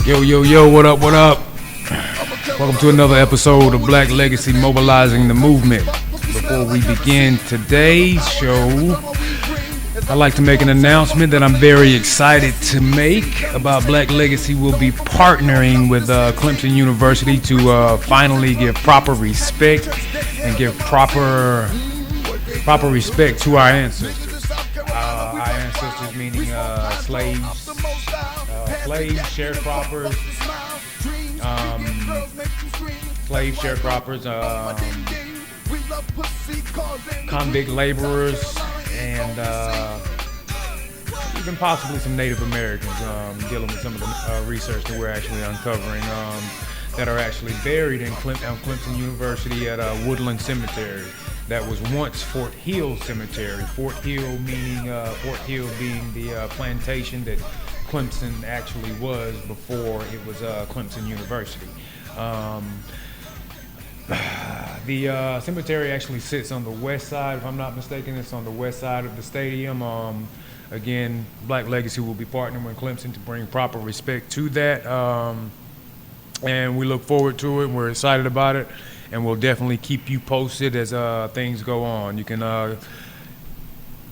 Yo, yo, yo, what up, what up? Welcome to another episode of Black Legacy Mobilizing the Movement. Before we begin today's show, I'd like to make an announcement that I'm very excited to make about Black Legacy. Will be partnering with Clemson University to finally give proper respect and give proper respect to our ancestors. Our ancestors meaning slaves, sharecroppers, convict laborers, and even possibly some Native Americans, dealing with some of the research that we're actually uncovering that are actually buried in Clemson University at Woodland Cemetery. That was once Fort Hill Cemetery. Fort Hill meaning Fort Hill being the plantation that Clemson actually was before it was Clemson University. The cemetery actually sits on the west side, if I'm not mistaken. It's on the west side of the stadium. Again, Black Legacy will be partnering with Clemson to bring proper respect to that. And we look forward to it. We're excited about it. And we'll definitely keep you posted as things go on. You can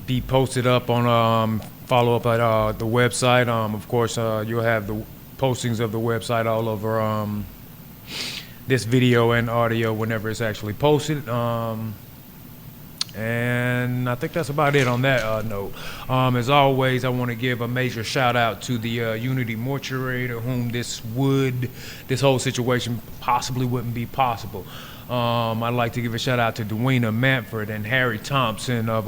be posted up on, follow up at the website. Of course, you'll have the postings of the website all over this video and audio whenever it's actually posted. And I think that's about it on that note. As always, I want to give a major shout out to the Unity Mortuary, to whom this whole situation possibly wouldn't be possible. I'd like to give a shout out to Dwayna Manford and Harry Thompson of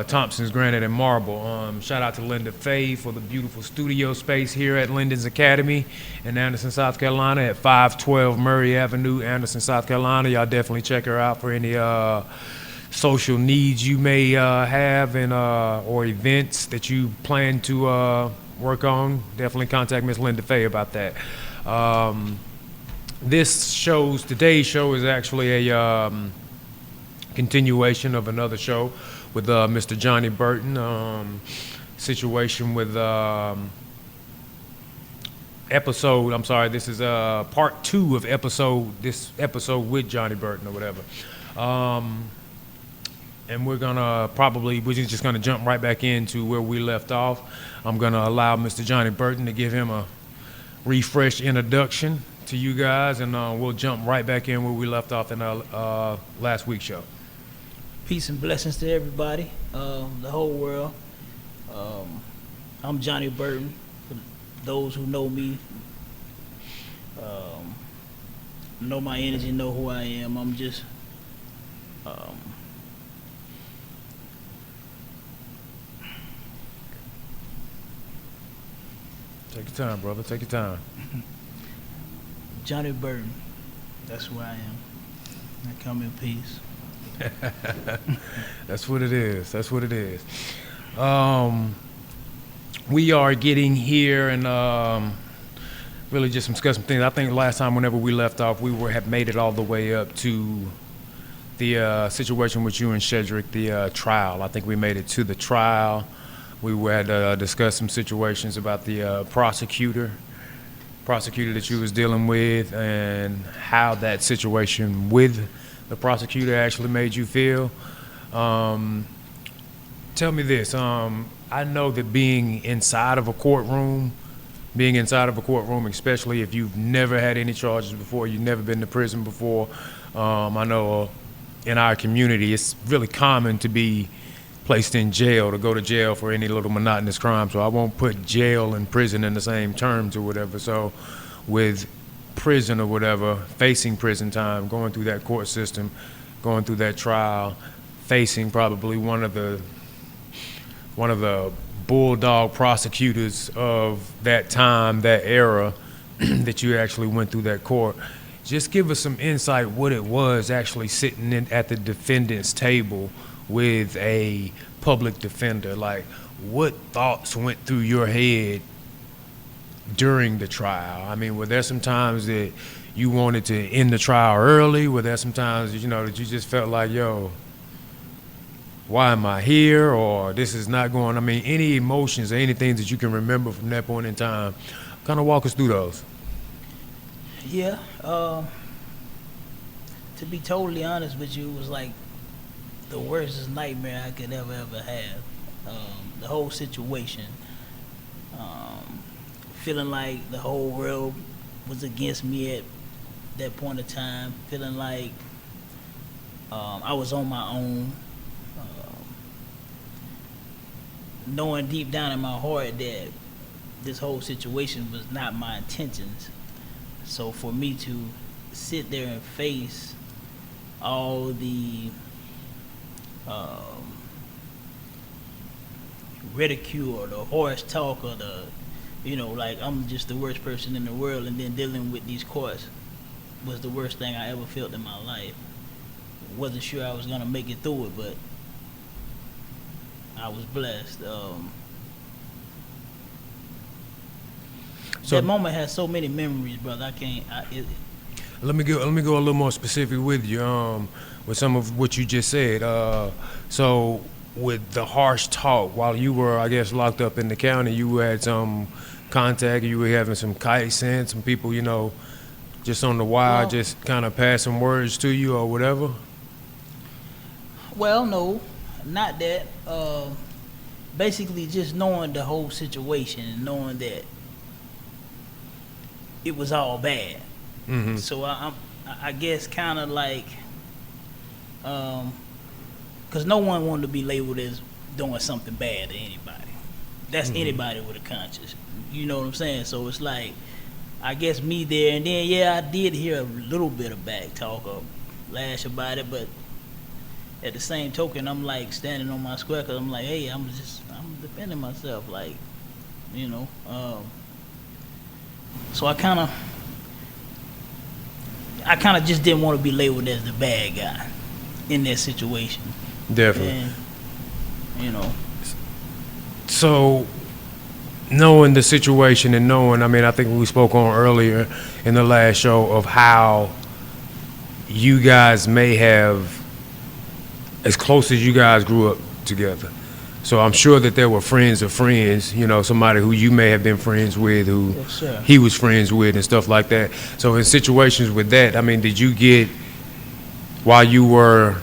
Thompson's Granite and Marble. Shout out to Linda Faye for the beautiful studio space here at Linden's Academy in Anderson, South Carolina at 512 Murray Avenue, Anderson, South Carolina. Y'all definitely check her out for any social needs you may have and or events that you plan to work on. Definitely contact Miss Linda Faye about that. Today's show is actually a continuation of another show with Mr. Johnny Burton, situation with this is part 2 of this episode with Johnny Burton or whatever. And we're just gonna jump right back into where we left off. I'm gonna allow Mr. Johnny Burton to give him a refreshed introduction to you guys, and we'll jump right back in where we left off in our last week's show. Peace and blessings to everybody, the whole world. I'm Johnny Burton. For those who know me, know my energy, know who I am. I'm just Take your time, brother. Take your time. Johnny Burton. That's who I am. I come in peace. That's what it is. That's what it is. We are getting here and really just discuss some things. I think last time, whenever we left off, we had made it all the way up to the situation with you and Shedrick, the trial. I think we made it to the trial. We had discussed some situations about the prosecutor that you was dealing with, and how that situation with the prosecutor actually made you feel. Tell me this. I know that being inside of a courtroom, especially if you've never had any charges before, you've never been to prison before. I know in our community, it's really common to be placed in jail, to go to jail for any little monotonous crime. So I won't put jail and prison in the same terms or whatever. So with prison or whatever, facing prison time, going through that court system, going through that trial, facing probably one of the bulldog prosecutors of that time, that era, that you actually went through that court. Just give us some insight what it was actually sitting at the defendant's table with a public defender. Like, what thoughts went through your head during the trial? I mean, were there some times that you wanted to end the trial early? Were there some times, that you just felt like, yo, why am I here, or this is not going, I mean, any emotions or anything that you can remember from that point in time, kind of walk us through those. Yeah. To be totally honest with you, it was like the worst nightmare I could ever have. The whole situation, feeling like the whole world was against me at that point of time, feeling like I was on my own, knowing deep down in my heart that this whole situation was not my intentions. So for me to sit there and face all the ridicule or the harsh talk or the, like I'm just the worst person in the world, and then dealing with these courts was the worst thing I ever felt in my life. Wasn't sure I was gonna make it through it, but I was blessed. So that moment has so many memories, brother. let me go a little more specific with you, with some of what you just said. So with the harsh talk, while you were, I guess, locked up in the county, you had some contact, you were having some kite sense, some people, just on the wild, Well, just kind of pass some words to you or whatever. Well, no, not that. Basically, just knowing the whole situation and knowing that it was all bad. Mm-hmm. So I guess kind of like, because no one wanted to be labeled as doing something bad to anybody. That's anybody with a conscience. You know what I'm saying? So it's like, I guess me there, and then yeah, I did hear a little bit of back talk or lash about it, but at the same token, I'm like standing on my square because I'm like, hey, I'm defending myself, like, So I kind of just didn't want to be labeled as the bad guy in that situation. Definitely. And, So, knowing the situation and knowing, I think we spoke on earlier in the last show of how you guys may have, as close as you guys grew up together. So I'm sure that there were friends of friends, somebody who you may have been friends with, who Yes, sir. he was friends with and stuff like that. So in situations with that, did you get, while you were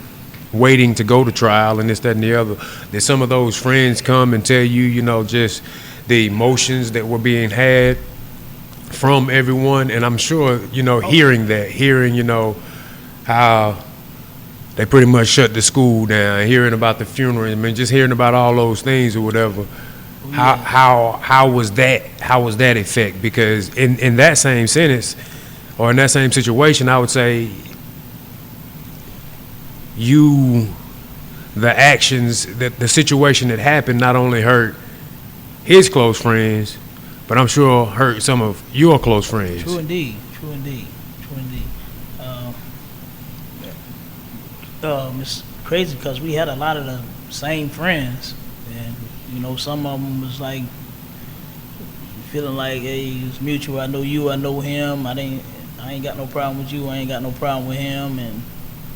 waiting to go to trial and this, that, and the other, did some of those friends come and tell you, just the emotions that were being had from everyone? And I'm sure, hearing, how they pretty much shut the school down, hearing about the funeral, just hearing about all those things or whatever. Yeah. How was that effect? Because in that same sentence, or in that same situation, I would say the actions, the situation that happened not only hurt his close friends, but I'm sure hurt some of your close friends. True indeed. It's crazy because we had a lot of the same friends, and some of them was like feeling like, hey, it's mutual. I know you, I know him. I ain't got no problem with you. I ain't got no problem with him, and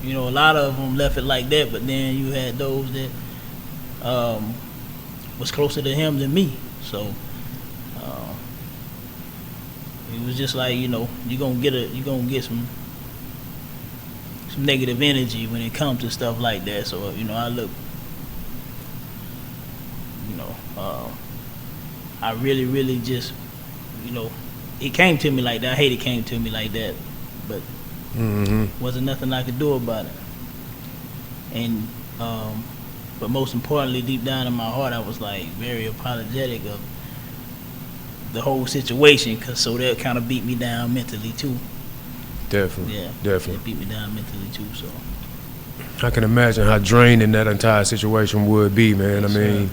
a lot of them left it like that. But then you had those that was closer to him than me. So it was just like, you're gonna get some negative energy when it comes to stuff like that. So I look, I really just, it came to me like that. I hate it came to me like that, but wasn't nothing I could do about it. And but most importantly, deep down in my heart, I was like very apologetic of the whole situation, because so that kind of beat me down mentally too. Definitely. Yeah, Definitely. it beat me down mentally too. So I can imagine how draining that entire situation would be, man. Yes,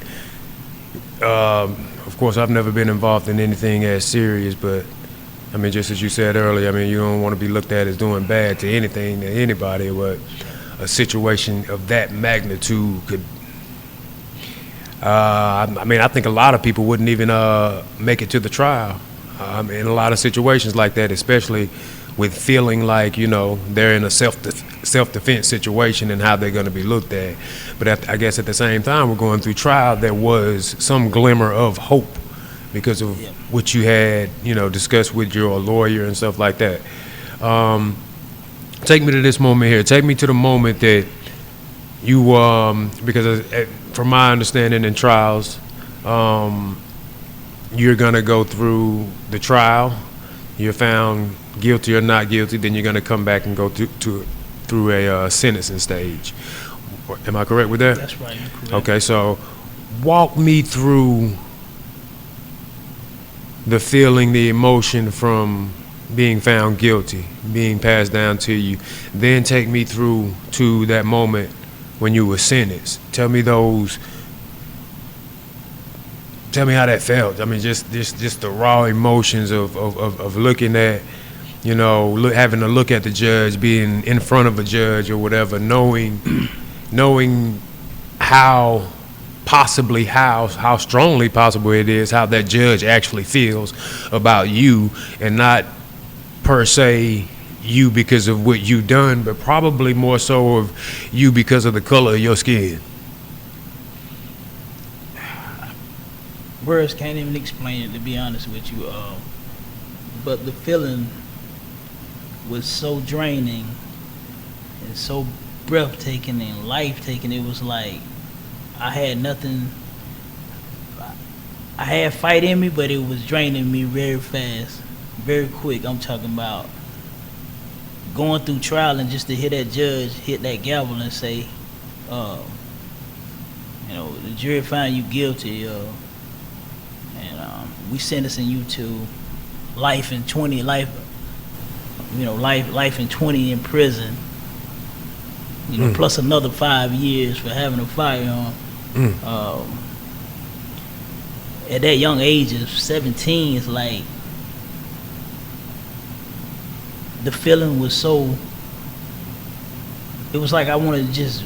Of course, I've never been involved in anything as serious, but just as you said earlier, you don't want to be looked at as doing bad to anything, to anybody, but a situation of that magnitude could, I think a lot of people wouldn't even make it to the trial. In a lot of situations like that, especially with feeling like, you know, they're in a self-defense situation and how they're going to be looked at. But I guess at the same time, we're going through trial, there was some glimmer of hope because of what you had, you know, discussed with your lawyer and stuff like that. Take me to this moment here. Take me to the moment that you, because from my understanding in trials, you're going to go through the trial, you're found guilty or not guilty, then you're going to come back and go through a sentencing stage. Am I correct with that? That's right, you're correct. Okay, so walk me through the feeling, the emotion from being found guilty, being passed down to you. Then take me through to that moment when you were sentenced. Tell me how that felt. I mean, just the raw emotions of looking at, you know, having to look at the judge, being in front of a judge or whatever, knowing how strongly possible it is, how that judge actually feels about you, and not per se you because of what you done, but probably more so of you because of the color of your skin. Words can't even explain it, to be honest with you. But the feeling was so draining and so breathtaking and life-taking. It was like I had nothing. I had fight in me, but it was draining me very fast, very quick. I'm talking about going through trial and just to hear that judge hit that gavel and say, you know, the jury found you guilty, and we sentencing you to life in 20 in prison, you know, plus another 5 years for having a firearm. At that young age of 17, it's like the feeling was so, it was like I wanted to just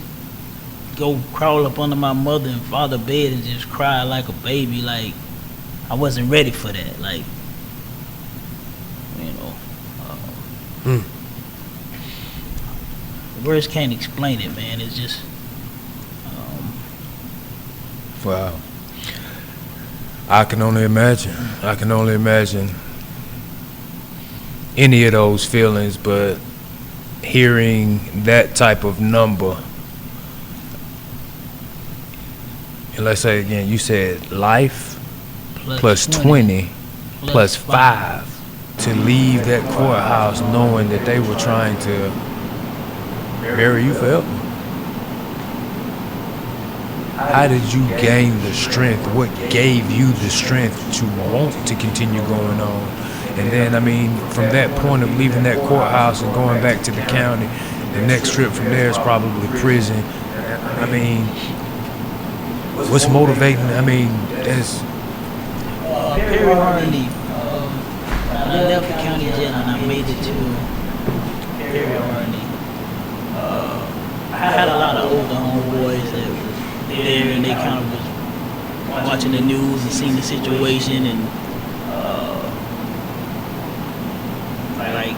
go crawl up under my mother and father bed and just cry like a baby. Like I wasn't ready for that. Like, you know, words can't explain it, man. It's just wow. I can only imagine any of those feelings, but hearing that type of number, and let's say again, you said life plus 20 plus 5 to leave that courthouse knowing that they were trying to bury you forever. How did you gain the strength? What gave you the strength to want to continue going on? And then, I mean, from that point of leaving that courthouse and going back to the county, the next trip from there is probably prison. I mean, what's motivating? I mean, that's... Perry I left the county jail and I made it to Perry. I had a lot of older homeboys that were there, and they kind of was watching the news and seeing the situation, and like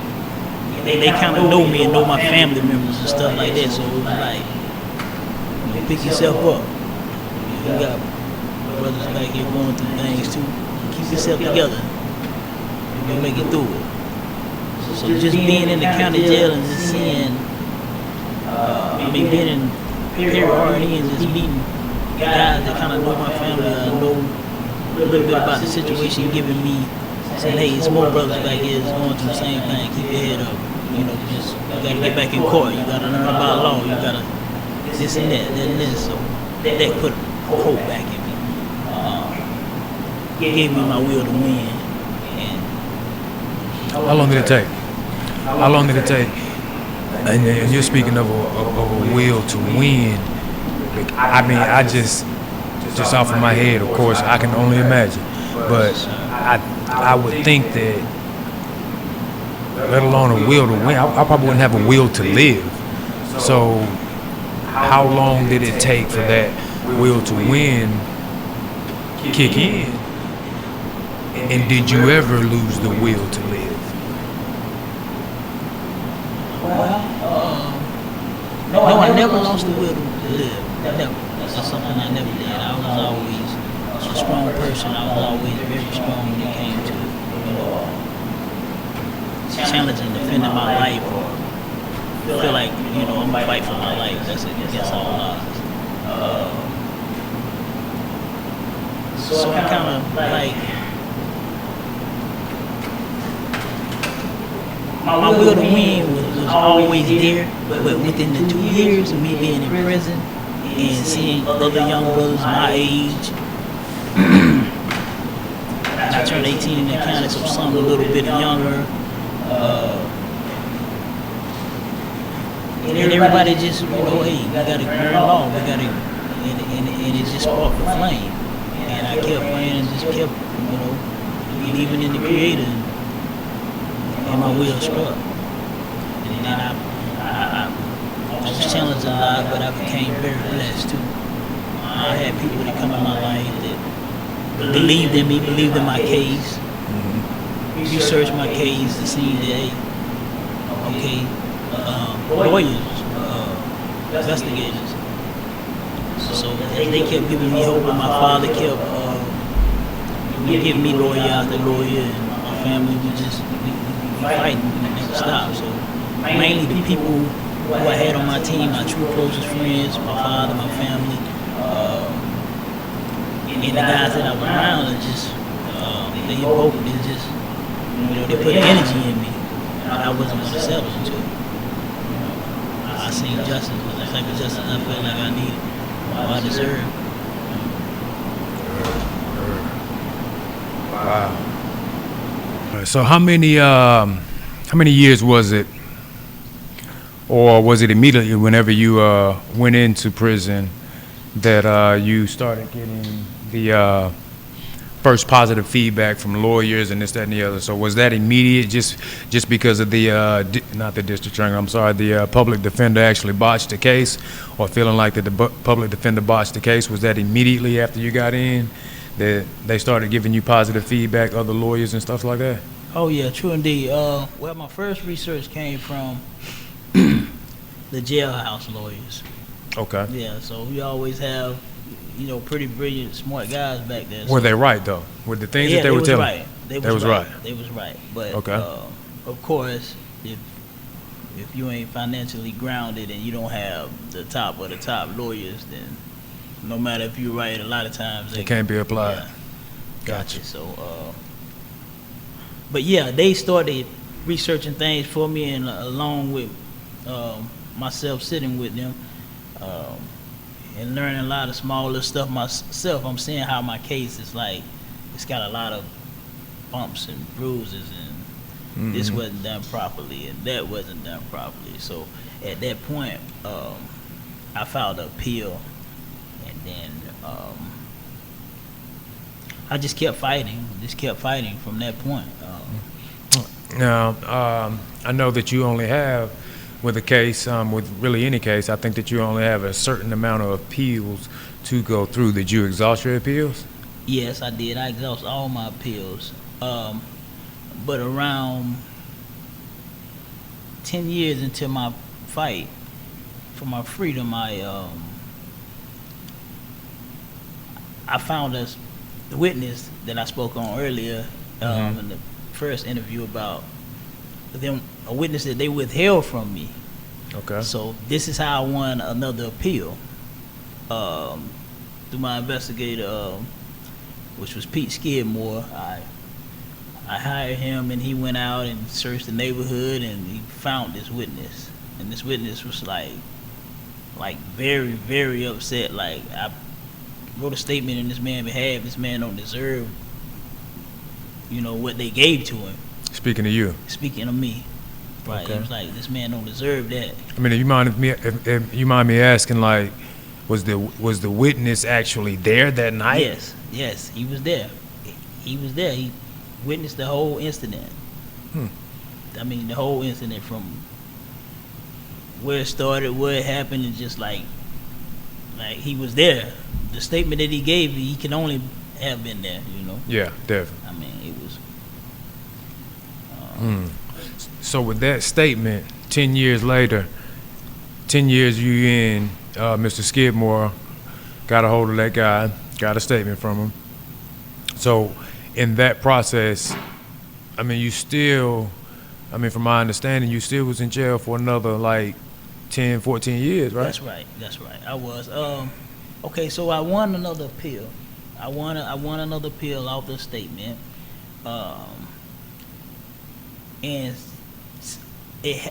they kind of know me and know my family members and stuff like that. So it was like, you know, pick yourself up. You got brothers back here going through things too. Keep yourself together. You'll make it through it. So just being in the county jail and just seeing, being in Perry and just meeting guys that kind of know my family, know a little bit about the situation, giving me, saying, hey, it's more brothers back here that's going through the same thing. Keep your head up. You know, just you got to get back in court. You got to learn about law. You got to this and that and this. So that put hope back in me. Gave me my will to win. And how long did it take? How long did it take? And you're speaking of a will to win. I mean, I just off of my head, of course, I can only imagine. But I would think that, let alone a will to win, I probably wouldn't have a will to live. So how long did it take for that will to win kick in? And did you ever lose the will to live? No, I never lost the will to live. Never. That's something I never did. I was always a strong person. I was always very strong when it came to, challenging, defending my life, or feel like, I'm gonna fight for my life. That's against all odds. So I kind of like, my will to win was always there, but within the 2 years of me being in prison and seeing other young brothers my age, I turned 18 in the county, so some a little bit younger, and everybody just, hey, we gotta learn law, we gotta, and it just sparked the flame. And I kept praying and just kept, believing in the Creator, and my will struck. And then I was challenged a lot, but I became very blessed too. I had people that come in my life that believed in me, believed in my case, researched my case to see that, lawyers, investigators. So as they kept giving me hope, and my father kept giving me lawyer after lawyer, and my family would just be fighting and never stop. So mainly the people who I had on my team, my true closest friends, my father, my family, and the guys that I was around, are just they hope, they just they put energy in me, but I wasn't going to settle into it. I seen justice, the type of justice I felt like I needed. I deserve. Wow. So how many years was it, or was it immediately whenever you went into prison that you started getting the first positive feedback from lawyers and this, that, and the other? So was that immediate, just because of the not the district attorney, I'm sorry, the public defender actually botched the case, or feeling like that the public defender botched the case? Was that immediately after you got in that they started giving you positive feedback, other lawyers and stuff like that? Oh yeah, true indeed. Well, my first research came from the jailhouse lawyers. Okay. Yeah, so we always have, pretty brilliant, smart guys back there. Were they right though? Were the things Yeah, that they were telling? Right. They was right. They was right. But okay. Of course, if you ain't financially grounded and you don't have the top of the top lawyers, then no matter if you're right, a lot of times it can't be applied. Yeah. Gotcha. So, but yeah, they started researching things for me, and along with myself sitting with them, and learning a lot of smaller stuff myself, I'm seeing how my case is like, it's got a lot of bumps and bruises, and this wasn't done properly, and that wasn't done properly. So at that point, I filed an appeal, and then I just kept fighting from that point. Now, I know that you only have, with a case, with really any case, I think that you only have a certain amount of appeals to go through. Did you exhaust your appeals? Yes, I did. I exhausted all my appeals. But around 10 years into my fight for my freedom, I found the witness that I spoke on earlier in the first interview about them, a witness that they withheld from me. Okay. So this is how I won another appeal. Through my investigator, which was Pete Skidmore, I hired him, and he went out and searched the neighborhood, and he found this witness. And this witness was like very, very upset. Like, I wrote a statement in this man's behalf. This man don't deserve, what they gave to him. Speaking of you. Speaking of me. Right. Okay. It was like, this man don't deserve that. I mean, if you mind me asking, like, was the witness actually there that night? Yes, he was there. He was there. He witnessed the whole incident. I mean, the whole incident, from where it started, where it happened, and just like he was there. The statement that he gave, he can only have been there, Yeah, definitely. I mean, it was. So with that statement, 10 years later, 10 years you in, Mr. Skidmore got a hold of that guy, got a statement from him. So in that process, I mean, you still, I mean, from my understanding, you still was in jail for another like 10, 14 years, right? That's right. I was. Okay, so I won another appeal. I won another appeal off the statement. And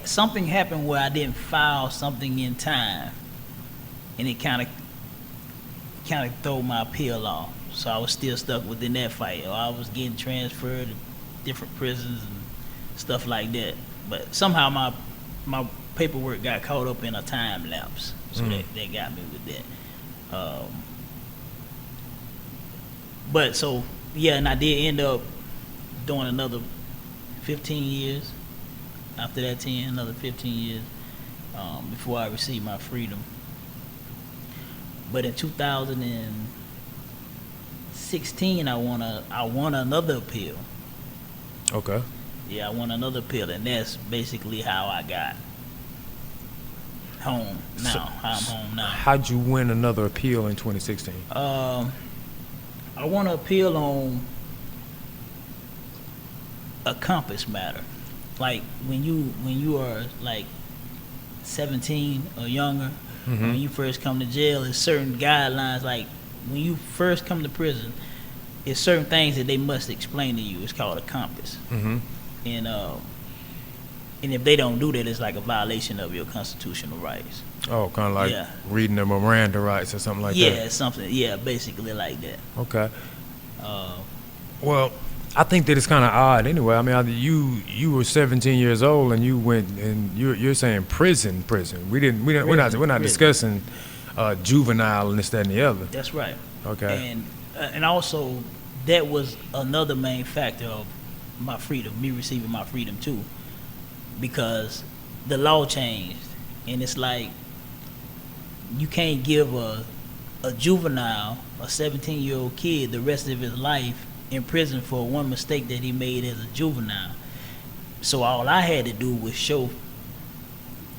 something happened where I didn't file something in time, and it kind of threw my appeal off. So I was still stuck within that fight. Or I was getting transferred to different prisons and stuff like that. But somehow my paperwork got caught up in a time lapse, so that got me with that. But so yeah, and I did end up doing another 15 years. After that 10, another 15 years before I received my freedom. But in 2016, I won another appeal. Okay. Yeah, I won another appeal, and that's basically how I got home now. How I'm home now. How'd you win another appeal in 2016? I won an appeal on a compass matter. Like when you are like 17 or younger, when you first come to jail, there's certain guidelines. Like when you first come to prison, there's certain things that they must explain to you. It's called a compass, and if they don't do that, it's like a violation of your constitutional rights. Oh, kind of like reading the Miranda rights or something like that. Yeah, something. Yeah, basically like that. Okay. Well, I think that it's kind of odd anyway. I mean, you were 17 years old and you went and you're saying prison. We're not discussing juvenile and this, that, and the other. That's right. Okay. And also that was another main factor of my freedom, me receiving my freedom too, because the law changed, and it's like you can't give a juvenile, a 17-year-old kid, the rest of his life in prison for one mistake that he made as a juvenile. So all I had to do was show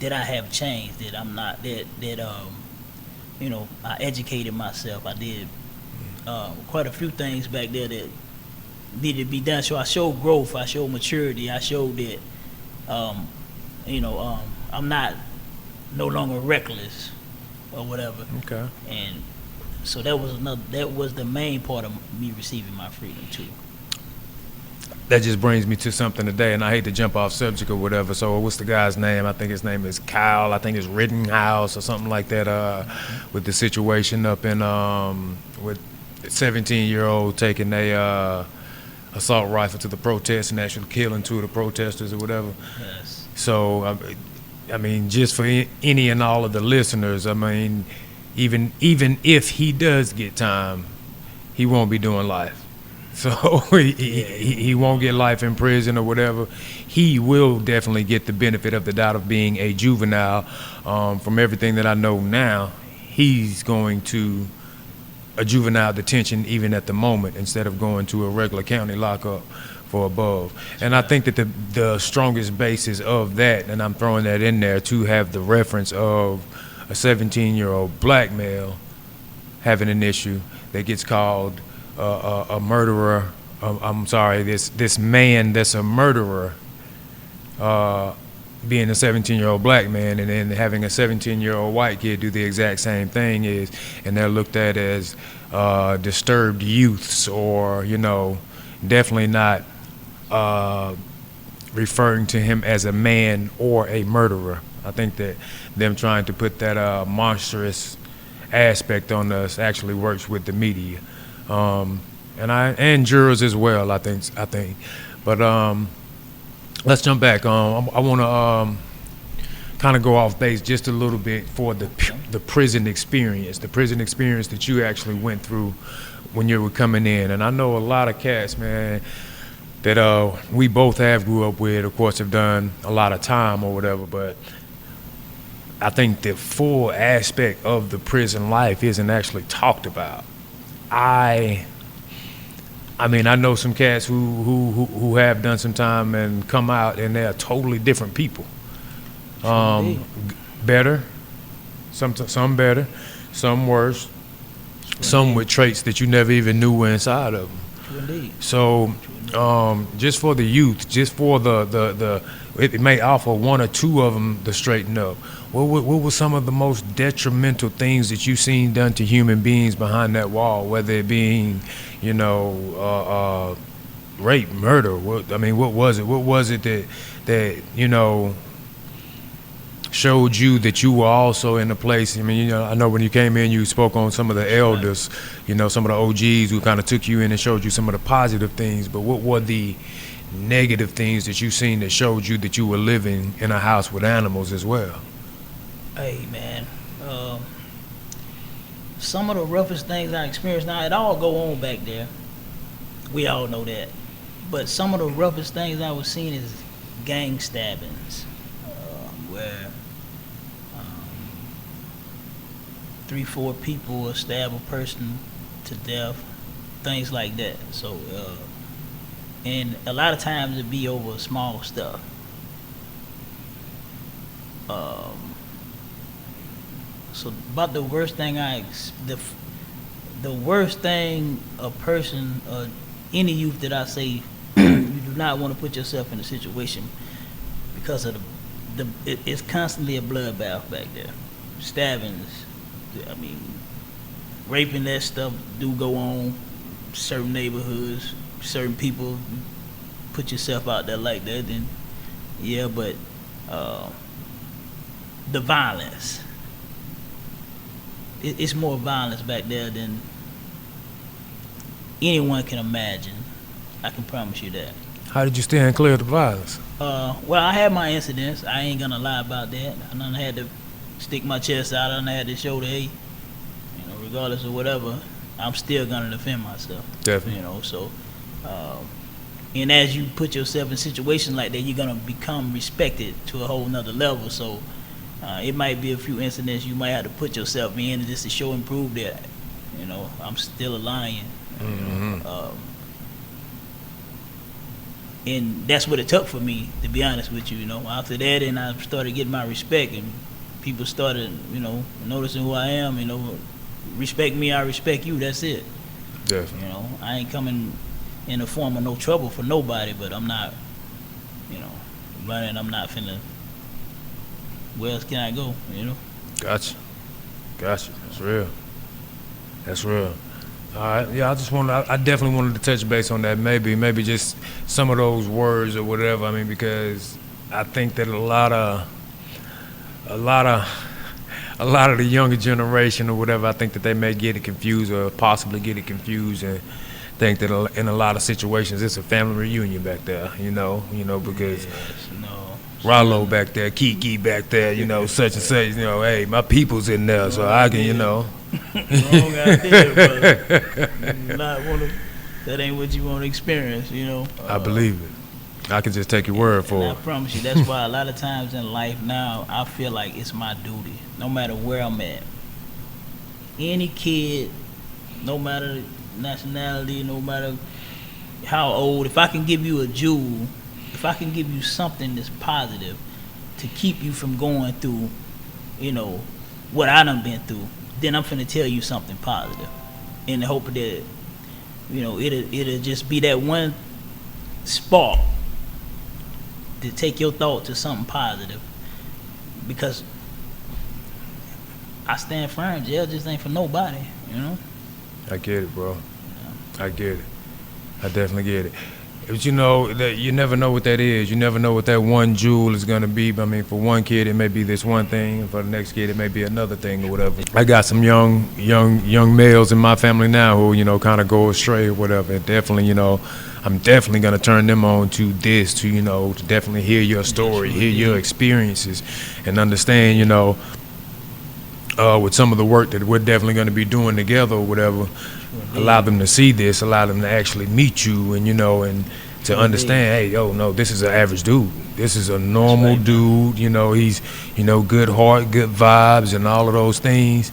that I have changed, that I'm not that I educated myself. I did quite a few things back there that needed to be done. So I showed growth, I showed maturity, I showed that I'm not no longer reckless or whatever. Okay. And so that was the main part of me receiving my freedom too. That just brings me to something today, and I hate to jump off subject or whatever. So what's the guy's name? I think his name is Kyle. I think it's Rittenhouse or something like that. With the situation up in with the 17-year-old taking a assault rifle to the protest and actually killing 2 of the protesters or whatever. Yes. So I mean, just for any and all of the listeners, I mean, even if he does get time, he won't be doing life. So he won't get life in prison or whatever. He will definitely get the benefit of the doubt of being a juvenile. From everything that I know now, he's going to a juvenile detention even at the moment instead of going to a regular county lockup for above. And I think that the strongest basis of that, and I'm throwing that in there to have the reference of a 17-year-old black male having an issue that gets called a murderer. I'm sorry, this man that's a murderer, being a 17-year-old black man, and then having a 17-year-old white kid do the exact same thing and they're looked at as disturbed youths, or definitely not referring to him as a man or a murderer. I think that them trying to put that monstrous aspect on us actually works with the media, and jurors as well. I think, but let's jump back. I want to kind of go off base just a little bit for the prison experience, that you actually went through when you were coming in. And I know a lot of cats, man, that we both have grew up with, of course, have done a lot of time or whatever, but I think the full aspect of the prison life isn't actually talked about. I mean, I know some cats who have done some time and come out, and they're totally different people. Better, Some better, some worse, some with traits that you never even knew were inside of them. True indeed. So, just for the youth, just for it may offer one or two of them to straighten up. What were some of the most detrimental things that you've seen done to human beings behind that wall? Whether it being, rape, murder. What was it? What was it that showed you that you were also in a place? I mean, I know when you came in, you spoke on some of the elders, some of the OGs who kind of took you in and showed you some of the positive things. But what were the negative things that you seen that showed you that you were living in a house with animals as well? Hey, man. Some of the roughest things I experienced, now it all go on back there. We all know that. But some of the roughest things I was seeing is gang stabbings, where 3-4 people will stab a person to death, things like that. So, and a lot of times it be over small stuff. So about the worst thing the worst thing a person, any youth that I say, you do not want to put yourself in a situation because of it's constantly a bloodbath back there. Stabbings, I mean, raping, that stuff do go on. Certain neighborhoods, certain people, put yourself out there like that, then yeah, but the violence, it's more violence back there than anyone can imagine. I can promise you that. How did you stand clear of the violence? Well, I had my incidents. I ain't gonna lie about that. I done had to stick my chest out. I done had to show that, hey, regardless of whatever, I'm still gonna defend myself. Definitely. So, and as you put yourself in situations like that, you're gonna become respected to a whole nother level. So, it might be a few incidents you might have to put yourself in just to show and prove that, I'm still a lion. Mm-hmm. And that's what it took for me, to be honest with you. After that, and I started getting my respect, and people started, noticing who I am. Respect me, I respect you. That's it. Definitely. I ain't coming in the form of no trouble for nobody, but I'm not, running. I'm not finna. Where else can I go? Gotcha. That's real. All right. Yeah, I definitely wanted to touch base on that. Maybe just some of those words or whatever. I mean, because I think that a lot of the younger generation or whatever, I think that they may get it confused or possibly get it confused and think that in a lot of situations it's a family reunion back there. Because. Yes, no. Rollo back there, Kiki back there, such and such, hey, my people's in there, so I can, Wrong idea, brother. That ain't what you want to experience, I believe it. I can just take your word for I it. promise you, that's why a lot of times in life now, I feel like it's my duty, no matter where I'm at. Any kid, no matter nationality, no matter how old, if I can give you a jewel, if I can give you something that's positive to keep you from going through, what I done been through, then I'm finna tell you something positive in the hope that, it'll just be that one spark to take your thought to something positive. Because I stand firm, jail just ain't for nobody, I get it, bro. I get it. I definitely get it. But that you never know what that is. You never know what that one jewel is gonna be. I mean, for one kid it may be this one thing, and for the next kid it may be another thing or whatever. I got some young males in my family now who kind of go astray or whatever. And definitely, I'm definitely gonna turn them on to this, to definitely hear your story, hear your experiences, and understand, with some of the work that we're definitely gonna be doing together or whatever. Allow them to see this, allow them to actually meet you, and and to understand, hey, no, this is an average dude. This is a normal dude. He's good heart, good vibes, and all of those things.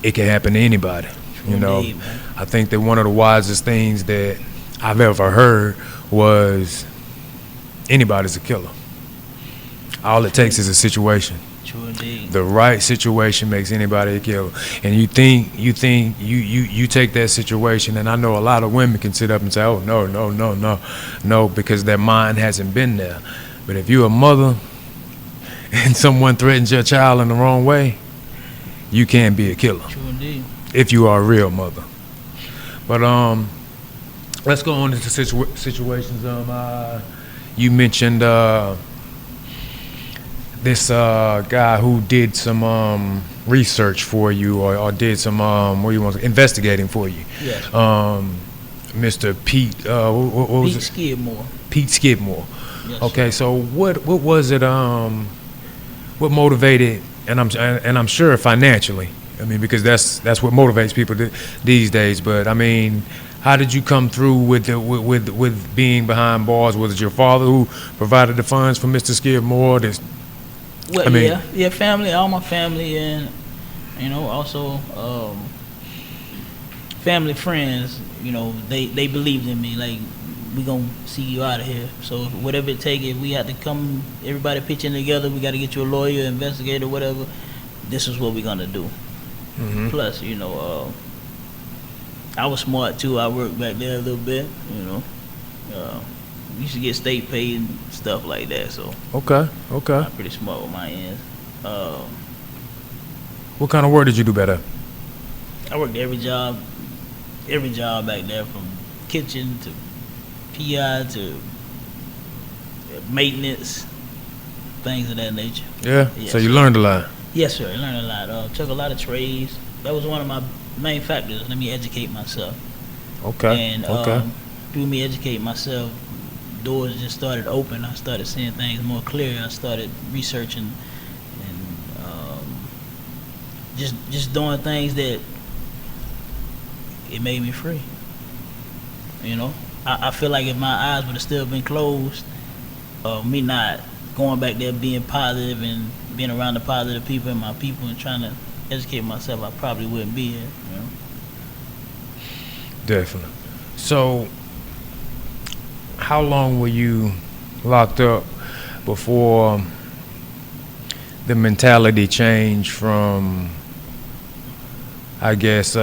It can happen to anybody. Indeed, I think that one of the wisest things that I've ever heard was anybody's a killer. All it takes is a situation. True indeed. The right situation makes anybody a killer. And you take that situation, and I know a lot of women can sit up and say, oh, no, because their mind hasn't been there. But if you're a mother and someone threatens your child in the wrong way, you can be a killer. True indeed. If you are a real mother. But let's go on into situations. You mentioned this guy who did some research for you, or did some investigating for you. Yes. Mr. Pete. What was Pete it? Skidmore. Pete Skidmore. Yes, Okay, sir. so what was it? What motivated? And I'm sure financially. I mean, because that's what motivates people these days. But I mean, how did you come through with being behind bars? Was it your father who provided the funds for Mr. Skidmore? Well, I mean, yeah, family, all my family, and also family friends. They believed in me. Like, we gonna see you out of here. So whatever it take, if we had to come, everybody pitching together, we got to get you a lawyer, investigator, whatever. This is what we're gonna do. Mm-hmm. Plus, I was smart too. I worked back there a little bit. Used to get state paid and stuff like that. So Okay. I'm pretty smart with my ends. What kind of work did you do better? I worked every job back there, from kitchen to PI to maintenance, things of that nature. Yeah. Yes, So you sir. learned a lot. Yes, sir. I learned a lot. Took a lot of trades. That was one of my main factors. Let me educate myself. Okay. And through me educating myself, doors just started open. I started seeing things more clear. I started researching and just doing things that it made me free. I feel like if my eyes would have still been closed, me not going back there being positive and being around the positive people and my people and trying to educate myself, I probably wouldn't be here. Definitely. So, how long were you locked up before the mentality changed from, I guess,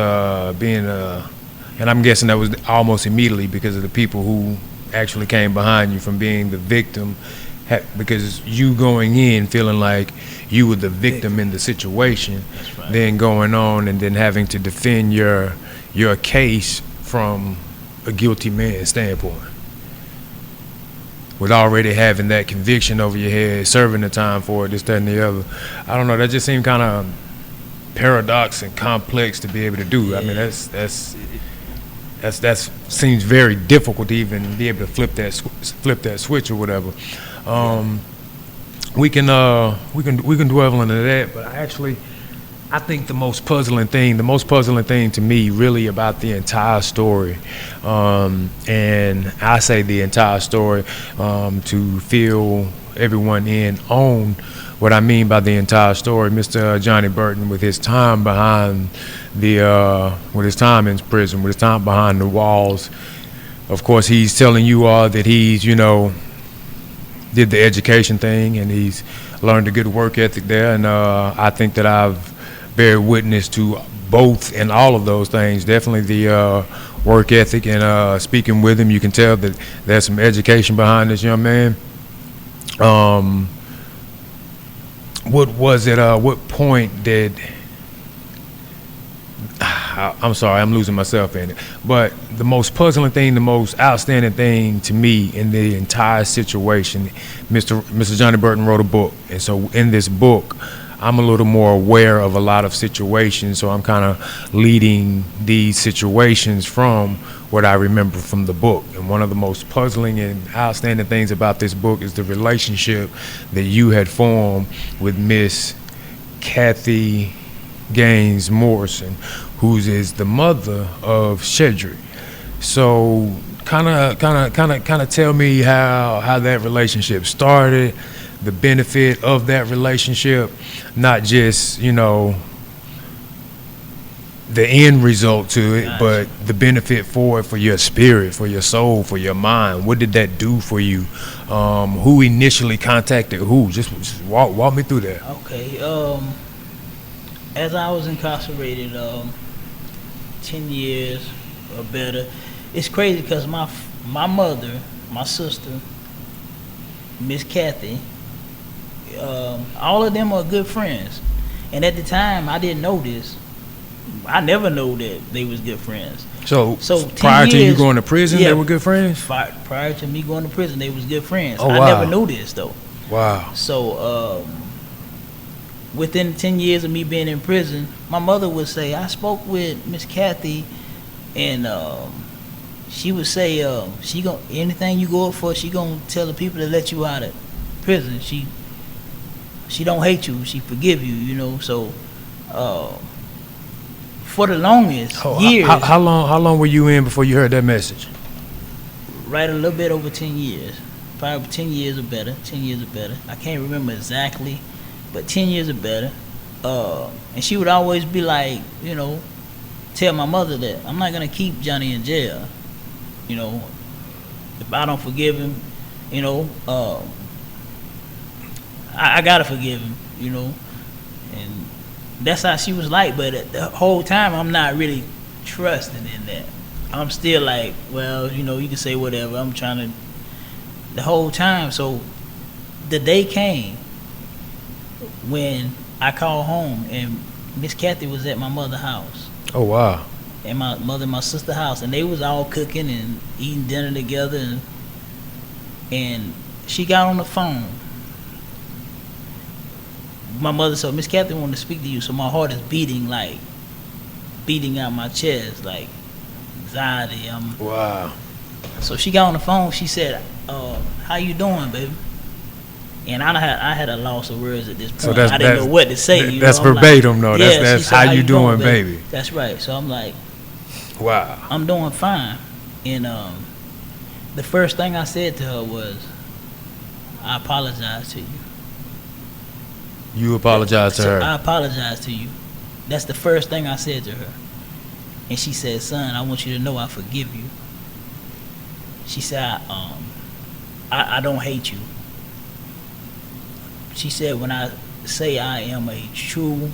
being and I'm guessing that was almost immediately because of the people who actually came behind you, from being the victim, because you going in feeling like you were the victim in the situation, That's right. then going on and then having to defend your case from a guilty man's standpoint, with already having that conviction over your head, serving the time for it, this, that, and the other. I don't know. That just seemed kind of paradox and complex to be able to do. I mean, that seems very difficult to even be able to flip that switch or whatever. We can dwell into that, but I think the most puzzling thing to me really about the entire story, and I say the entire story to fill everyone in on what I mean by the entire story. Mr. Johnny Burton, with his time behind with his time in prison, with his time behind the walls, of course, he's telling you all that he's, did the education thing, and he's learned a good work ethic there, and I think that I've bear witness to both and all of those things. Definitely the work ethic, and speaking with him, you can tell that there's some education behind this young man. What was it? What point did? I'm sorry, I'm losing myself in it. But the most puzzling thing, the most outstanding thing to me in the entire situation, Mr. Johnny Burton wrote a book, and so in this book, I'm a little more aware of a lot of situations, so I'm kind of leading these situations from what I remember from the book. And one of the most puzzling and outstanding things about this book is the relationship that you had formed with Miss Kathy Gaines Morrison, who is the mother of Shedrick. So kind of tell me how that relationship started, the benefit of that relationship, not just, the end result to it, Gotcha. but the benefit for it, for your spirit, for your soul, for your mind. What did that do for you? Who initially contacted who? Just walk me through that. Okay. As I was incarcerated, 10 years or better. It's crazy because my mother, my sister, Miss Kathy, all of them are good friends. And at the time, I didn't know this. I never know that they was good friends. So 10 prior to you years, going to prison, yeah, they were good friends? Prior to me going to prison, they was good friends. Oh, I wow. never knew this, though. Wow. So within 10 years of me being in prison, my mother would say, I spoke with Miss Kathy, and she would say, anything you go up for, she gonna tell the people to let you out of prison. She don't hate you, she forgive you, you know. So for the longest years, How long were you in before you heard that message? right, a little bit over 10 years, probably 10 years or better. 10 years or better. I can't remember exactly, but 10 years or better. And she would always be like, you know, tell my mother that I'm not gonna keep Johnny in jail. You know, if I don't forgive him, you know, I gotta forgive him. You know, and that's how she was like. But the whole time, I'm not really trusting in that. I'm still like, well, you know, you can say whatever. I'm trying to. The whole time, so the day came when I called home and Miss Kathy was at my mother's house. Oh, wow. At my mother and my sister's house, and they was all cooking and eating dinner together, and she got on the phone. My mother said, Miss Kathy wanted to speak to you, so my heart is beating out my chest, like anxiety. Wow. So she got on the phone. She said, "How you doing, baby?" And I had a loss of words at this point. So I didn't know what to say. That's I'm verbatim, though. Yeah, That's she said, how you doing, baby. That's right. So I'm like, Wow. I'm doing fine. And the first thing I said to her was, I apologize to you. You apologize to her. I apologize to you. That's the first thing I said to her. And she said, son, I want you to know I forgive you. She said, I don't hate you. She said, when I say I am a true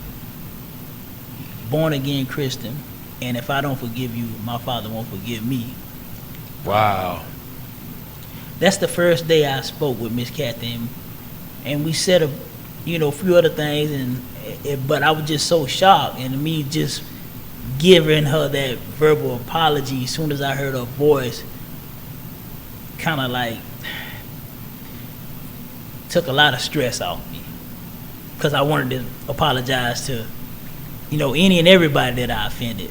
born-again Christian, and if I don't forgive you, my Father won't forgive me. Wow. That's the first day I spoke with Miss Kathy, and we said a few other things, but I was just so shocked, and me just giving her that verbal apology as soon as I heard her voice, kind of like took a lot of stress off me, because I wanted to apologize to any and everybody that I offended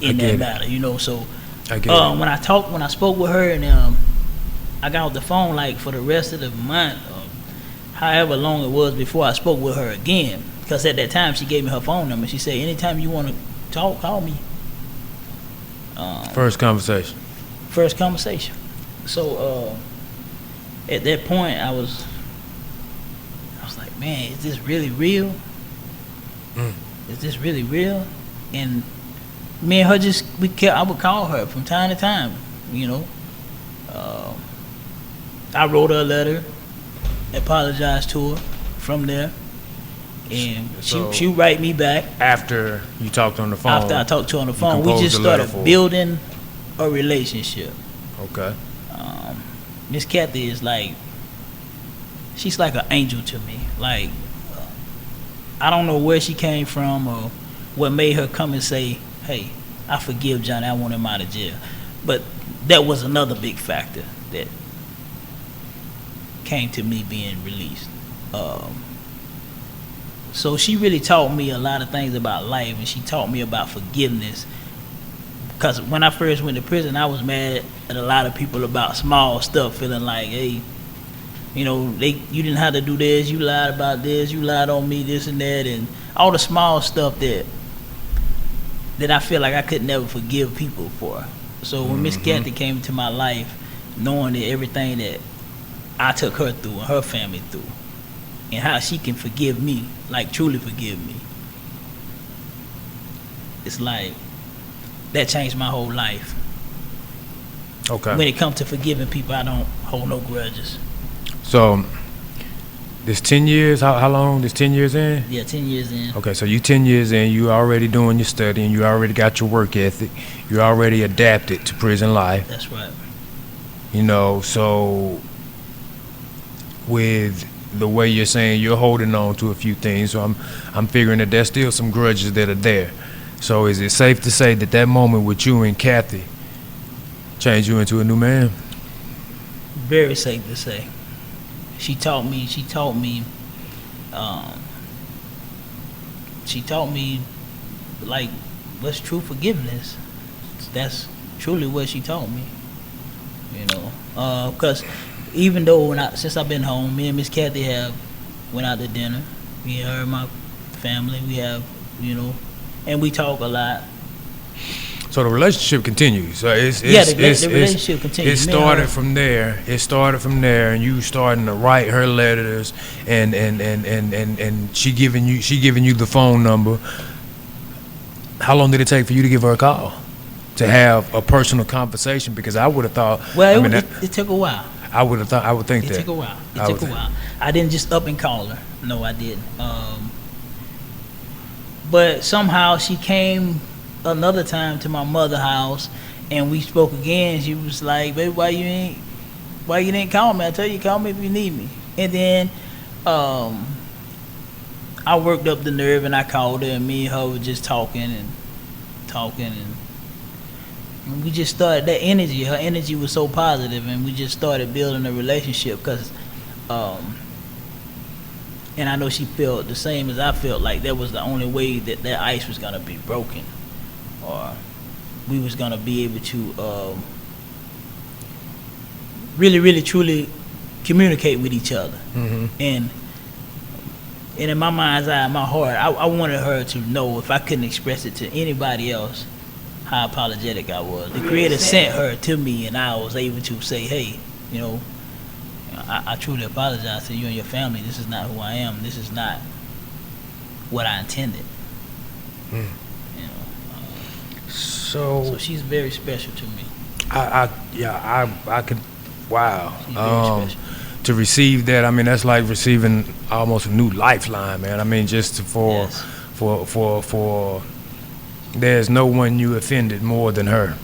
in that matter, so I get it. when I spoke with her, and I got off the phone, like, for the rest of the month, however long it was before I spoke with her again, because at that time she gave me her phone number. She said, anytime you want to talk, call me. First conversation. So at that point I was like, man, is this really real? Is this really real? And me and her I would call her from time to time, I wrote her a letter, apologized to her from there, and she would write me back. After you talked on the phone? After I talked to her on the phone, we just started building a relationship. Okay. Miss Kathy is she's like an angel to me. Like, I don't know where she came from or what made her come and say, hey, I forgive Johnny, I want him out of jail. But that was another big factor that came to me being released. So she really taught me a lot of things about life, and she taught me about forgiveness. Because when I first went to prison, I was mad at a lot of people about small stuff, feeling like, hey, you didn't have to do this, you lied about this, you lied on me, this and that, and all the small stuff that I feel like I could never forgive people for. So when Miss Kathy came into my life, knowing that everything that I took her through and her family through, and how she can forgive me, like truly forgive me, it's like that changed my whole life. Okay. When it comes to forgiving people, I don't hold no grudges. So, this 10 years, how long? This 10 years in? Yeah, 10 years in. Okay, so you 10 years in, you already doing your studying, you already got your work ethic, you already adapted to prison life. That's right. You know, so with the way you're saying you're holding on to a few things, so I'm figuring that there's still some grudges that are there. So is it safe to say that that moment with you and Kathy changed you into a new man? Very safe to say. She taught me like what's true forgiveness. That's truly what she taught me. You know, because even though since I've been home, me and Miss Kathy have went out to dinner. Me and her and my family, we have, you know, and we talk a lot. So the relationship continues. So the relationship continues. It started from there. It started from there, and you starting to write her letters, and she giving you the phone number. How long did it take for you to give her a call, to have a personal conversation? Because I would have thought. Well, it took a while. I would think that. It took a while. It took a while. I didn't just up and call her. No, I didn't. But somehow she came another time to my mother's house, and we spoke again. She was like, "Baby, why you didn't call me? I tell you, call me if you need me." And then I worked up the nerve and I called her, and me and her were just talking, and we just started that energy. Her energy was so positive, and we just started building a relationship. Cause, and I know she felt the same as I felt. Like that was the only way that ice was gonna be broken, or we was gonna be able to really, really, truly communicate with each other. Mm-hmm. And in my mind's eye, my heart, I wanted her to know, if I couldn't express it to anybody else, how apologetic I was. The Creator sent her to me, and I was able to say, "Hey, you know, I truly apologize to you and your family. This is not who I am. This is not what I intended." You know, so she's very special to me. I could. Wow. She's very special. To receive that, I mean, that's like receiving almost a new lifeline, man. I mean, just for there's no one you offended more than her.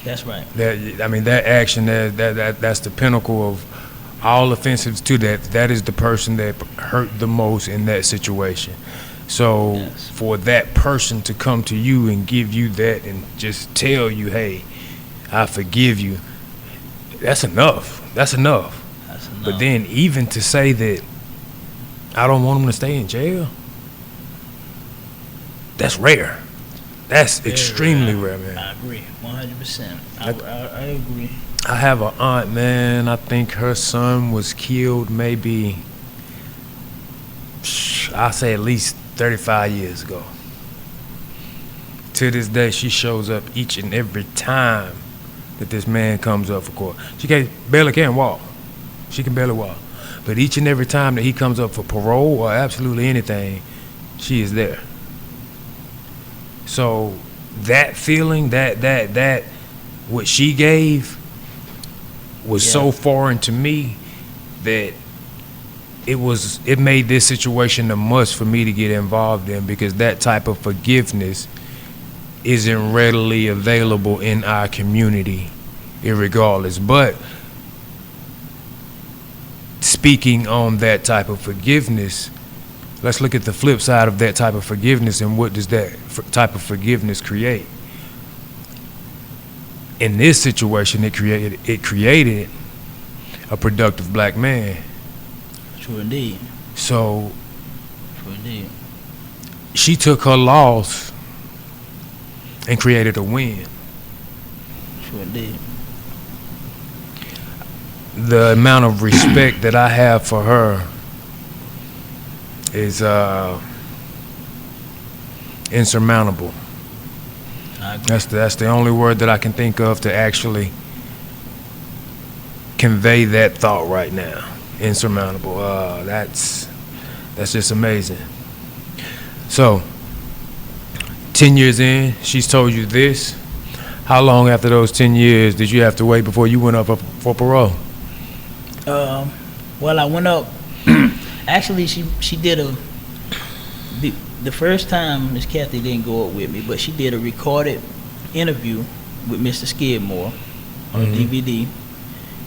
That's right. That action, that's the pinnacle of all offensives to that. That is the person that hurt the most in that situation. So Yes. for that person to come to you and give you that and just tell you, "Hey, I forgive you," that's enough. That's enough. That's enough. But then even to say that I don't want him to stay in jail, that's rare. That's Very extremely rare, man. I agree, 100%. I agree. I have an aunt, man. I think her son was killed maybe, I say at least 35 years ago. To this day, she shows up each and every time that this man comes up for court. She barely can walk. She can barely walk. But each and every time that he comes up for parole or absolutely anything, she is there. So that feeling, that what she gave was so foreign to me that it made this situation a must for me to get involved in, because that type of forgiveness isn't readily available in our community, irregardless. But speaking on that type of forgiveness, let's look at the flip side of that type of forgiveness, and what does that type of forgiveness create? In this situation, it created a productive black man. True indeed. So True indeed. she took her loss and created a win. True indeed. The amount of respect that I have for her is insurmountable. I agree. That's the only word that I can think of to actually convey that thought right now. Insurmountable. That's just amazing. So 10 years in, she's told you this. How long after those 10 years did you have to wait before you went up for parole? Well, I went up. Actually, she did the first time Miss Kathy didn't go up with me, but she did a recorded interview with Mr. Skidmore on DVD,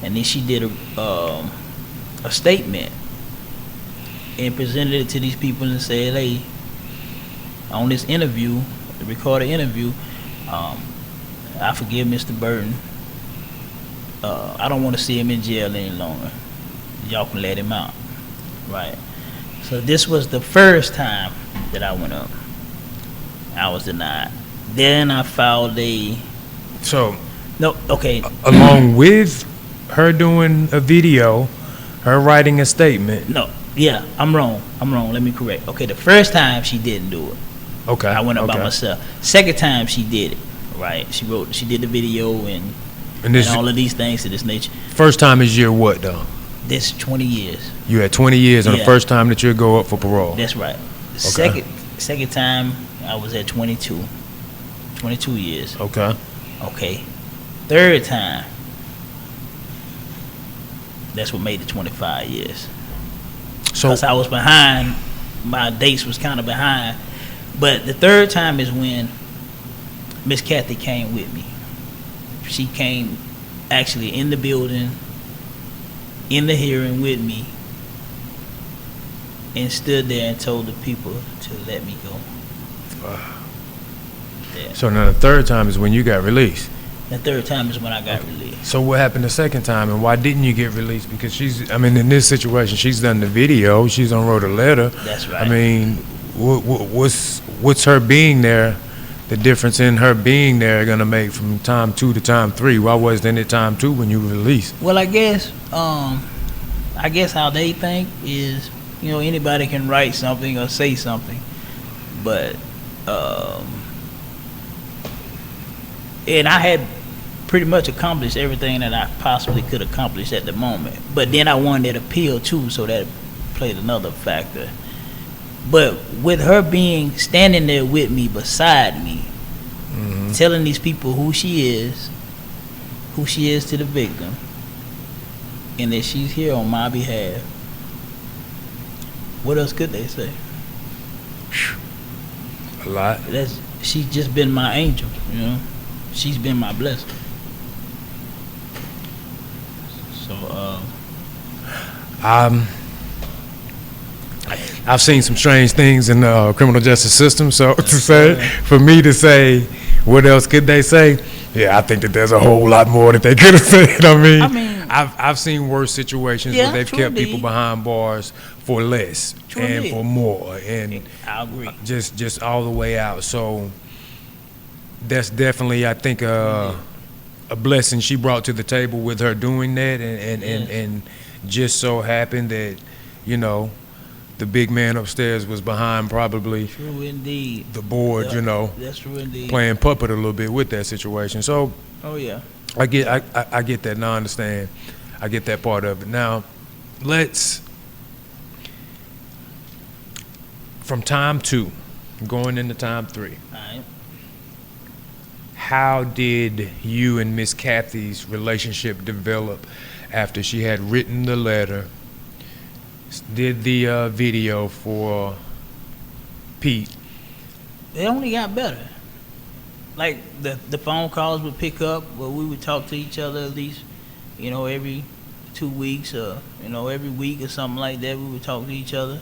and then she did a statement and presented it to these people and said, "Hey, on this interview, the recorded interview, I forgive Mr. Burton. I don't want to see him in jail any longer. Y'all can let him out." Right. So this was the first time that I went up. I was denied. Then I filed along with her doing a video, her writing a statement. No, yeah, I'm wrong. Let me correct. Okay, the first time she didn't do it. Okay. I went up by myself. Second time she did it. Right. She did the video and all of these things of this nature. First time is year what though? This 20 years. You had 20 years on the first time that you'll go up for parole. That's right. The second time I was at 22 years. Okay. Third time, that's what made it 25 years. So because I was behind, my dates was kind of behind. But the third time is when Miss Kathy came with me. She came actually in the building, in the hearing with me, and stood there and told the people to let me go. Yeah. So now the third time is when you got released. The third time is when I got released. So what happened the second time, and why didn't you get released? Because in this situation, she's done the video, she's wrote a letter. That's right. I mean, what's her being there? The difference in her being there gonna make from time 2 to time 3? Why wasn't it time 2 when you were released? Well, I guess how they think is, anybody can write something or say something, but and I had pretty much accomplished everything that I possibly could accomplish at the moment. But then I won that appeal too, so that played another factor. But with her standing there with me, beside me, telling these people who she is to the victim, and that she's here on my behalf, what else could they say? A lot. She's just been my angel, She's been my blessing. So, I've seen some strange things in the criminal justice system. So for me to say, what else could they say? Yeah, I think that there's a whole lot more that they could have said. I mean, I've seen worse situations where they've kept people behind bars for less for more, and I agree. Just all the way out. So that's definitely, I think, a blessing she brought to the table with her doing that, and just so happened that the big man upstairs was behind probably True indeed. the board, That's true indeed. playing puppet a little bit with that situation. So I get that, and I understand. I get that part of it. Now, from time 2, going into time 3. All right. How did you and Miss Kathy's relationship develop after she had written the letter, did the video for Pete? It only got better. Like the phone calls would pick up, where we would talk to each other at least, every 2 weeks or every week or something like that. We would talk to each other.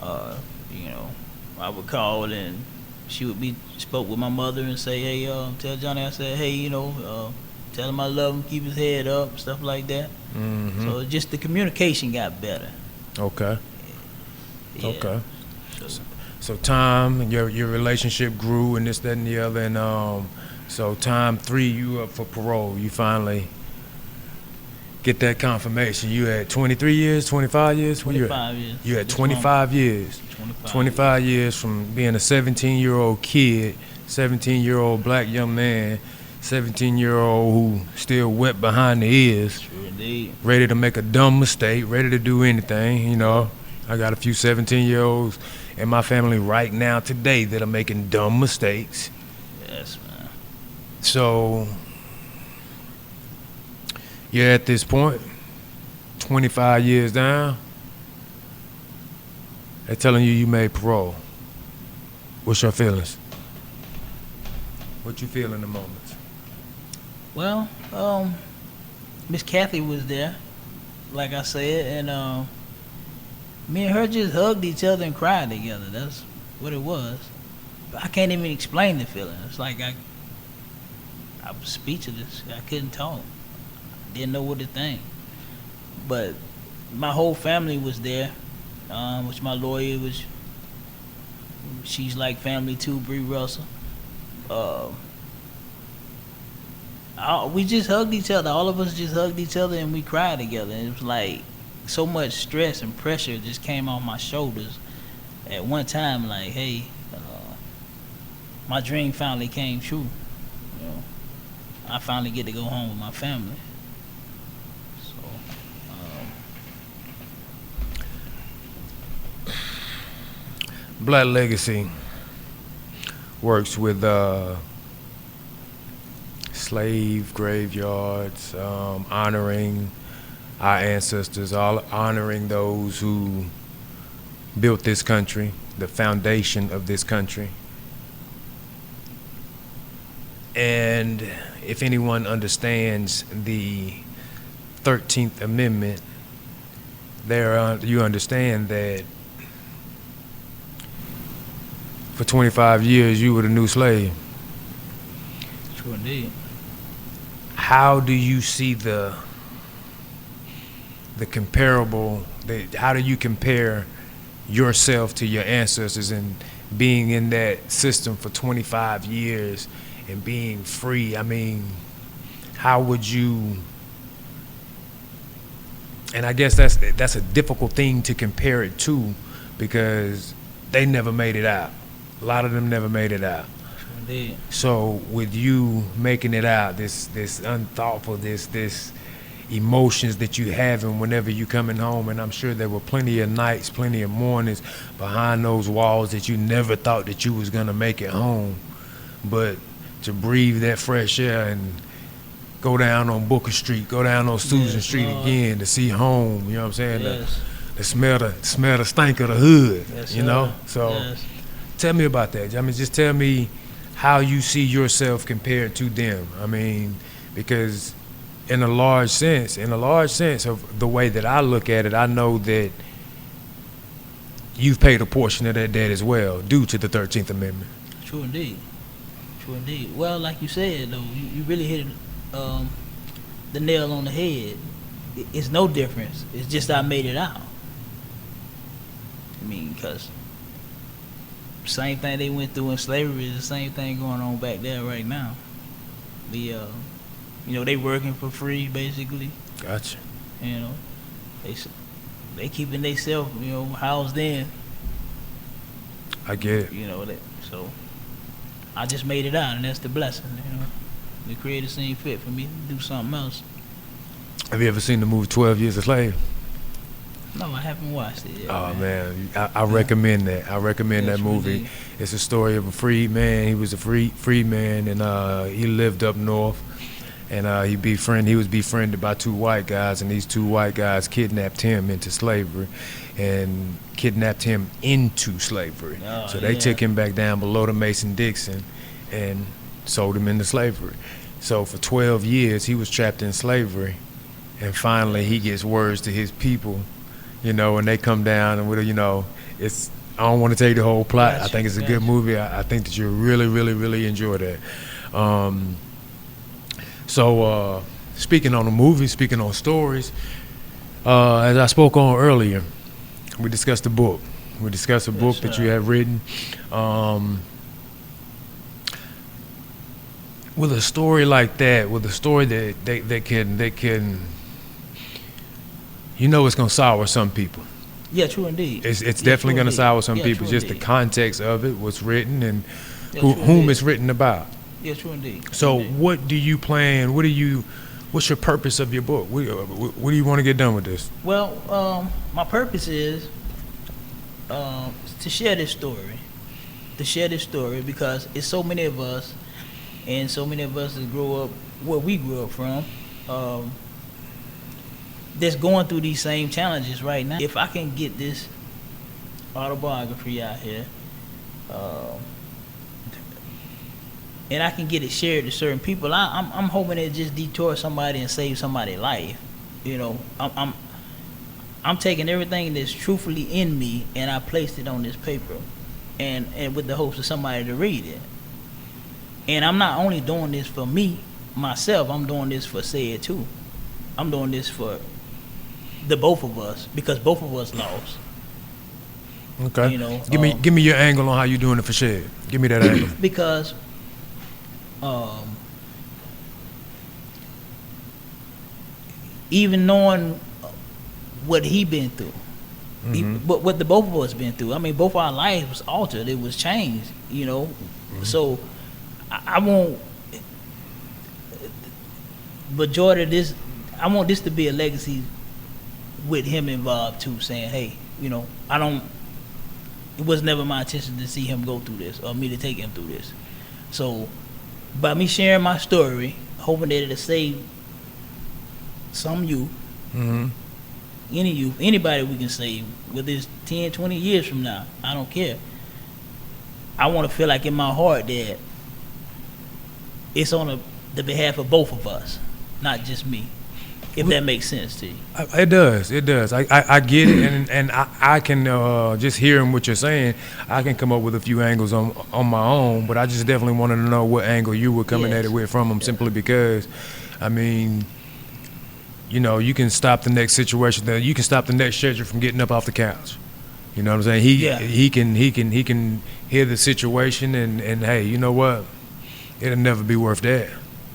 I would call and she would spoke with my mother and say, hey, tell Johnny, I said, hey, tell him I love him, keep his head up, stuff like that. Mm-hmm. So just the communication got better. Okay. Yeah. Okay. So time, your relationship grew, and this, that, and the other, and so time 3, you up for parole. You finally get that confirmation. You had 23 years, 25 years? 25 years. You had 25 years. 25 years from being a 17-year-old kid, 17-year-old black young man, 17-year-old who still wet behind the ears. True indeed. Ready to make a dumb mistake, ready to do anything, I got a few 17-year-olds in my family right now today that are making dumb mistakes. Yes, man. So you're at this point, 25 years down, they're telling you made parole. What's your feelings? What you feel in the moment? Well, Miss Kathy was there, like I said, and me and her just hugged each other and cried together. That's what it was. But I can't even explain the feeling. It's like I was speechless. I couldn't talk. Didn't know what to think. But my whole family was there, which my lawyer was. She's like family too, Bree Russell. We just hugged each other. All of us just hugged each other and we cried together. And it was like so much stress and pressure just came on my shoulders at one time. Like, hey, my dream finally came true. You know, I finally get to go home with my family. So, Black Legacy works with slave graveyards, honoring our ancestors, honoring those who built this country, the foundation of this country. And if anyone understands the 13th Amendment, you understand that for 25 years you were the new slave. true indeed. How do you see the comparable? How do you compare yourself to your ancestors and being in that system for 25 years and being free? I mean, how would you? And I guess that's a difficult thing to compare it to, because they never made it out. A lot of them never made it out. Indeed. So with you making it out, this unthoughtful, this emotions that you having whenever you coming home, and I'm sure there were plenty of nights, plenty of mornings behind those walls that you never thought that you was gonna make it home, but to breathe that fresh air and go down on Booker Street, go down on Susan Street again to see home. You know what I'm saying? Yes. The smell the stank of the hood. Yes, you know. sir. So Yes. tell me about that. I mean, just tell me how you see yourself compared to them. I mean, because in a large sense of the way that I look at it, I know that you've paid a portion of that debt as well due to the 13th Amendment. True indeed. True indeed. Well, like you said, though, you really hit the nail on the head. It's no difference. It's just I made it out. I mean, because same thing they went through in slavery is the same thing going on back there right now. They working for free basically. Gotcha. You know, they keeping themselves, housed in. I get it. So I just made it out, and that's the blessing. The Creator seen fit for me to do something else. Have you ever seen the movie 12 Years a Slave? No, I haven't watched it yet. Oh man, I recommend that. I recommend that movie. Indeed. It's a story of a freed man. He was a freed man, and he lived up north. And he was befriended by two white guys, and these two white guys kidnapped him into slavery, and kidnapped him into slavery. Oh, so they took him back down below the Mason-Dixon, and sold him into slavery. So for 12 years he was trapped in slavery, and finally he gets words to his people, and they come down, and it's. I don't want to tell you the whole plot. Gotcha, I think it's a good movie. I think that you'll really, really, really enjoy that. So speaking on the movie, speaking on stories, as I spoke on earlier, we discussed the book. We discussed a book that you have written. With a story like that, with a story that can, it's gonna sour some people. Yeah, true indeed. It's definitely gonna sour some people. Just the context of it, what's written, and whom it's written about. Yeah, true indeed. So what do you plan? What's your purpose of your book? What do you want to get done with this? Well, my purpose is to share this story. To share this story because it's so many of us, and so many of us that grow up where we grew up from, that's going through these same challenges right now. If I can get this autobiography out here, and I can get it shared to certain people, I'm hoping it just detour somebody and save somebody's life. You know, I'm taking everything that's truthfully in me and I placed it on this paper, and with the hopes of somebody to read it. And I'm not only doing this for me, myself, I'm doing this for Said too. I'm doing this for the both of us because both of us lost. Okay. You know, give me your angle on how you doing it for Shed. Give me that angle. Because even knowing what he been through, what the both of us been through. I mean, both our lives was altered. It was changed. You know, so I want majority of this. I want this to be a legacy with him involved too, saying, "Hey, you know, it was never my intention to see him go through this or me to take him through this." So, by me sharing my story, hoping that it'll save some youth, any youth, anybody we can save, whether it's 10, 20 years from now, I don't care. I want to feel like in my heart that it's on the behalf of both of us, not just me. If that makes sense to you. It does. It does. I get it, and I can just hearing what you're saying, I can come up with a few angles on my own, but I just definitely wanted to know what angle you were coming at it with from him, simply because, I mean, you know, you can stop the next situation, you can stop the next schedule from getting up off the couch. You know what I'm saying? He can hear the situation and hey, you know what? It'll never be worth that.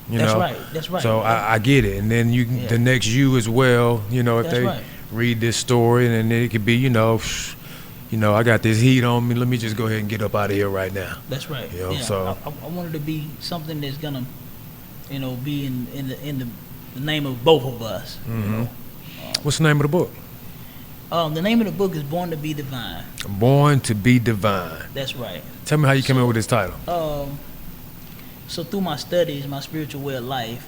You That's know? right. That's right. So I get it, and then the next you as well. You know, if they read this story, and then it could be, you know, I got this heat on me. Let me just go ahead and get up out of here right now. That's right. You know, so I wanted to be something that's gonna, you know, be in the name of both of us. You know? What's the name of the book? The name of the book is Born to be Divine. Born to be Divine. That's right. Tell me how you came up with this title. So through my studies, my spiritual way of life,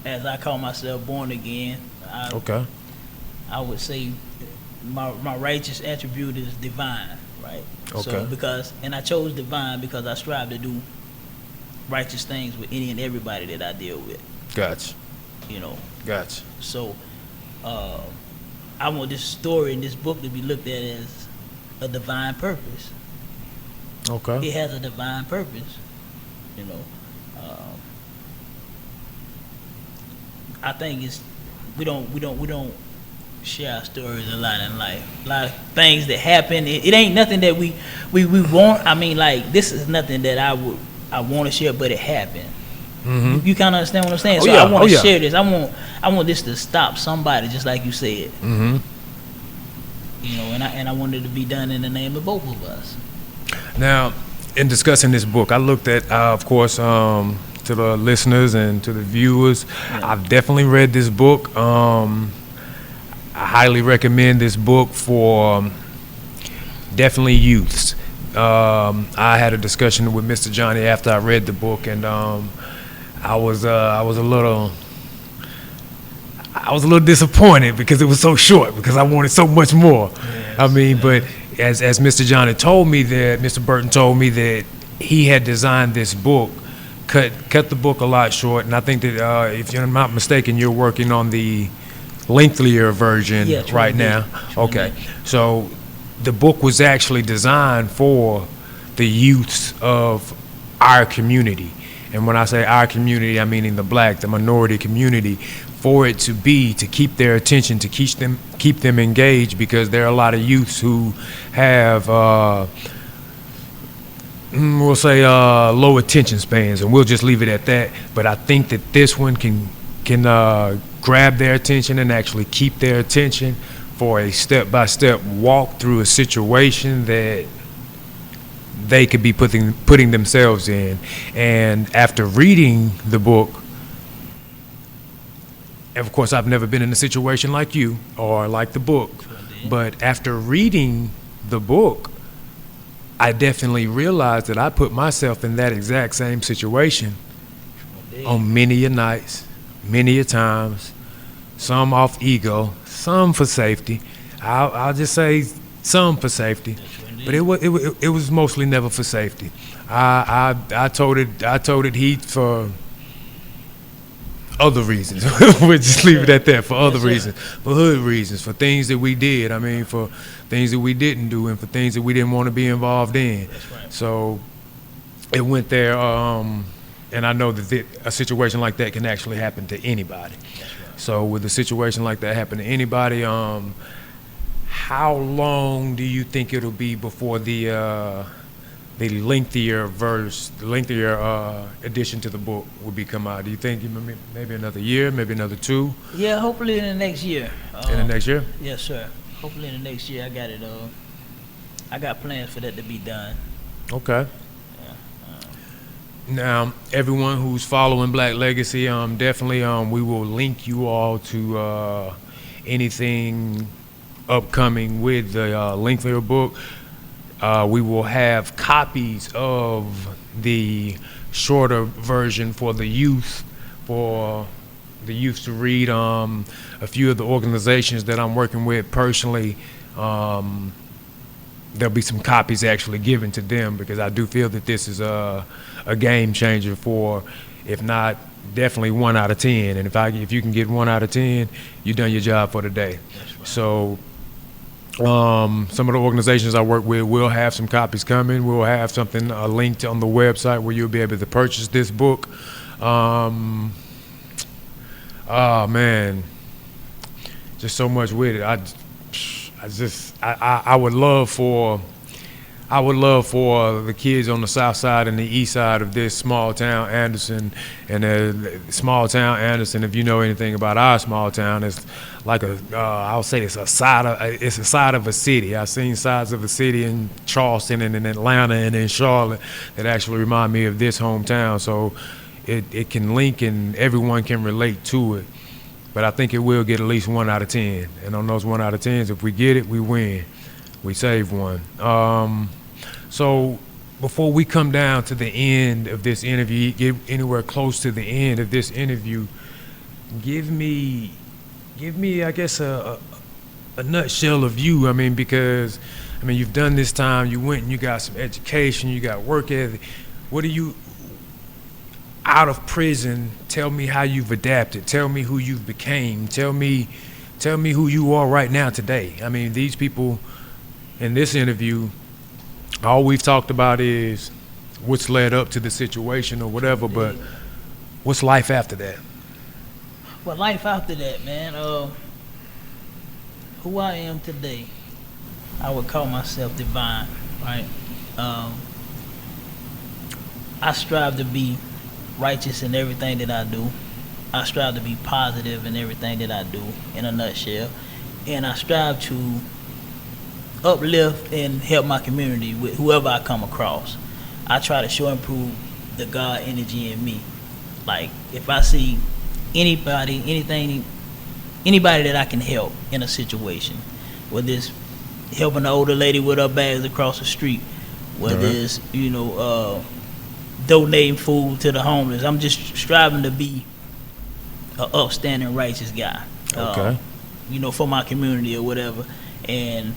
as I call myself born again, I would say my righteous attribute is divine, right? Okay. So I chose divine because I strive to do righteous things with any and everybody that I deal with. Gotcha. You know. Gotcha. So I want this story in this book to be looked at as a divine purpose. Okay. It has a divine purpose, you know. I think we don't share our stories a lot in life. A lot of things that happen. It ain't nothing that we want. I mean, like, this is nothing that I want to share, but it happened. You kind of understand what I'm saying? I want to share this. I want this to stop somebody, just like you said. You know, and I want it to be done in the name of both of us. Now, in discussing this book, I looked at, of course, to the listeners and to the viewers, I've definitely read this book. I highly recommend this book for definitely youths. I had a discussion with Mr. Johnny after I read the book, and I was a little disappointed because it was so short, because I wanted so much more. Yes. I mean, but as Mr. Johnny told me that, Mr. Burton told me that he had designed this book, cut the book a lot short, and I think that if I'm not mistaken, you're working on the lengthier version right now. Okay, so the book was actually designed for the youths of our community, and when I say our community, I mean in the black, the minority community, for it to keep their attention, to keep them engaged, because there are a lot of youths who have we'll say low attention spans, and we'll just leave it at that. But I think that this one can grab their attention and actually keep their attention for a step-by-step walk through a situation that they could be putting themselves in. And after reading the book, and of course, I've never been in a situation like you or like the book, But after reading the book, I definitely realized that I put myself in that exact same situation on many a nights, many a times, some off ego, some for safety. I'll just say some for safety, but it was mostly never for safety. I told it heat for other reasons. We'll just leave it at that. For other reasons, for hood reasons, for things that we did. I mean, for things that we didn't do, and for things that we didn't want to be involved in. That's right. So it went there, and I know that a situation like that can actually happen to anybody. Right. So with a situation like that happen to anybody, how long do you think it'll be before the lengthier addition to the book will be come out? Do you think maybe another year, maybe another 2? Yeah, hopefully in the next year. In the next year? Yes, sir. Hopefully in the next year, I got it. I got plans for that to be done. Okay. Now, everyone who's following Black Legacy, definitely we will link you all to anything upcoming with the lengthier book. We will have copies of the shorter version for the youth to read. A few of the organizations that I'm working with personally, there'll be some copies actually given to them, because I do feel that this is a game changer for, if not, definitely 1 out of 10. And if you can get 1 out of 10, you've done your job for the day. Right. So some of the organizations I work with will have some copies coming. We'll have something linked on the website where you'll be able to purchase this book. Oh man, just so much with it. I would love for the kids on the south side and the east side of this small town Anderson, and small town Anderson, if you know anything about our small town, it's like I'll say it's a side of a city. I've seen sides of a city in Charleston and in Atlanta and in Charlotte that actually remind me of this hometown. So it can link and everyone can relate to it. But I think it will get at least 1 out of 10. And on those 1 out of 10s, if we get it, we win. We save one. So before we come down to the end of this interview, get anywhere close to the end of this interview, give me, I guess, a nutshell of you. I mean, because, you've done this time. You went and you got some education. You got work ethic. What do you, out of prison, tell me how you've adapted. Tell me who you've became. Tell me who you are right now today. I mean, these people in this interview, all we've talked about is what's led up to the situation or whatever, but what's life after that? Well, life after that, man, who I am today, I would call myself divine, right? I strive to be righteous in everything that I do. I strive to be positive in everything that I do, in a nutshell. And I strive to uplift and help my community with whoever I come across. I try to show and prove the God energy in me. Like, if I see anybody that I can help in a situation, whether it's helping an older lady with her bags across the street, whether it's, donating food to the homeless, I'm just striving to be an upstanding, righteous guy. Okay. For my community or whatever. And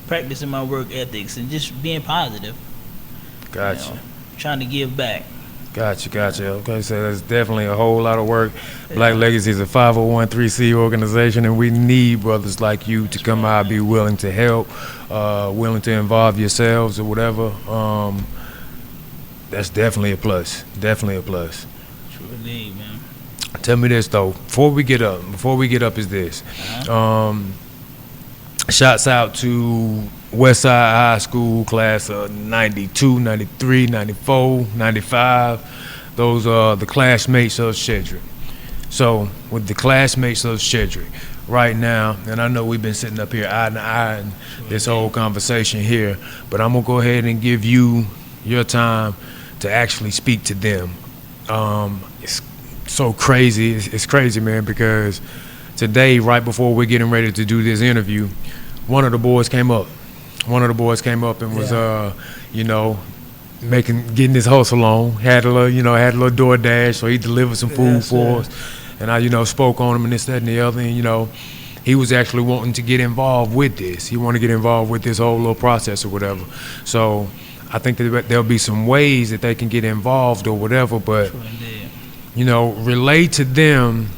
practicing my work ethics and just being positive. Gotcha. Trying to give back. Gotcha. Okay, so there's definitely a whole lot of work. Black Legacy is a 501(c) organization, and we need brothers like you to come out, be willing to help, willing to involve yourselves or whatever. That's definitely a plus. Definitely a plus. True indeed, man. Tell me this though, before we get up is this. Shouts out to Westside High School class of 92, 93, 94, 95. Those are the classmates of Shedrick. So with the classmates of Shedrick right now, and I know we've been sitting up here eye to eye in this whole conversation here, but I'm gonna go ahead and give you your time to actually speak to them. It's so crazy. It's crazy, man, because today, right before we're getting ready to do this interview, one of the boys came up. And was, you know, getting his hustle on. Had a little DoorDash, so he delivered some food for us. And I, spoke on him and this, that, and the other. And, he was actually wanting to get involved with this. He wanted to get involved with this whole little process or whatever. So I think that there'll be some ways that they can get involved or whatever. But, relate to them,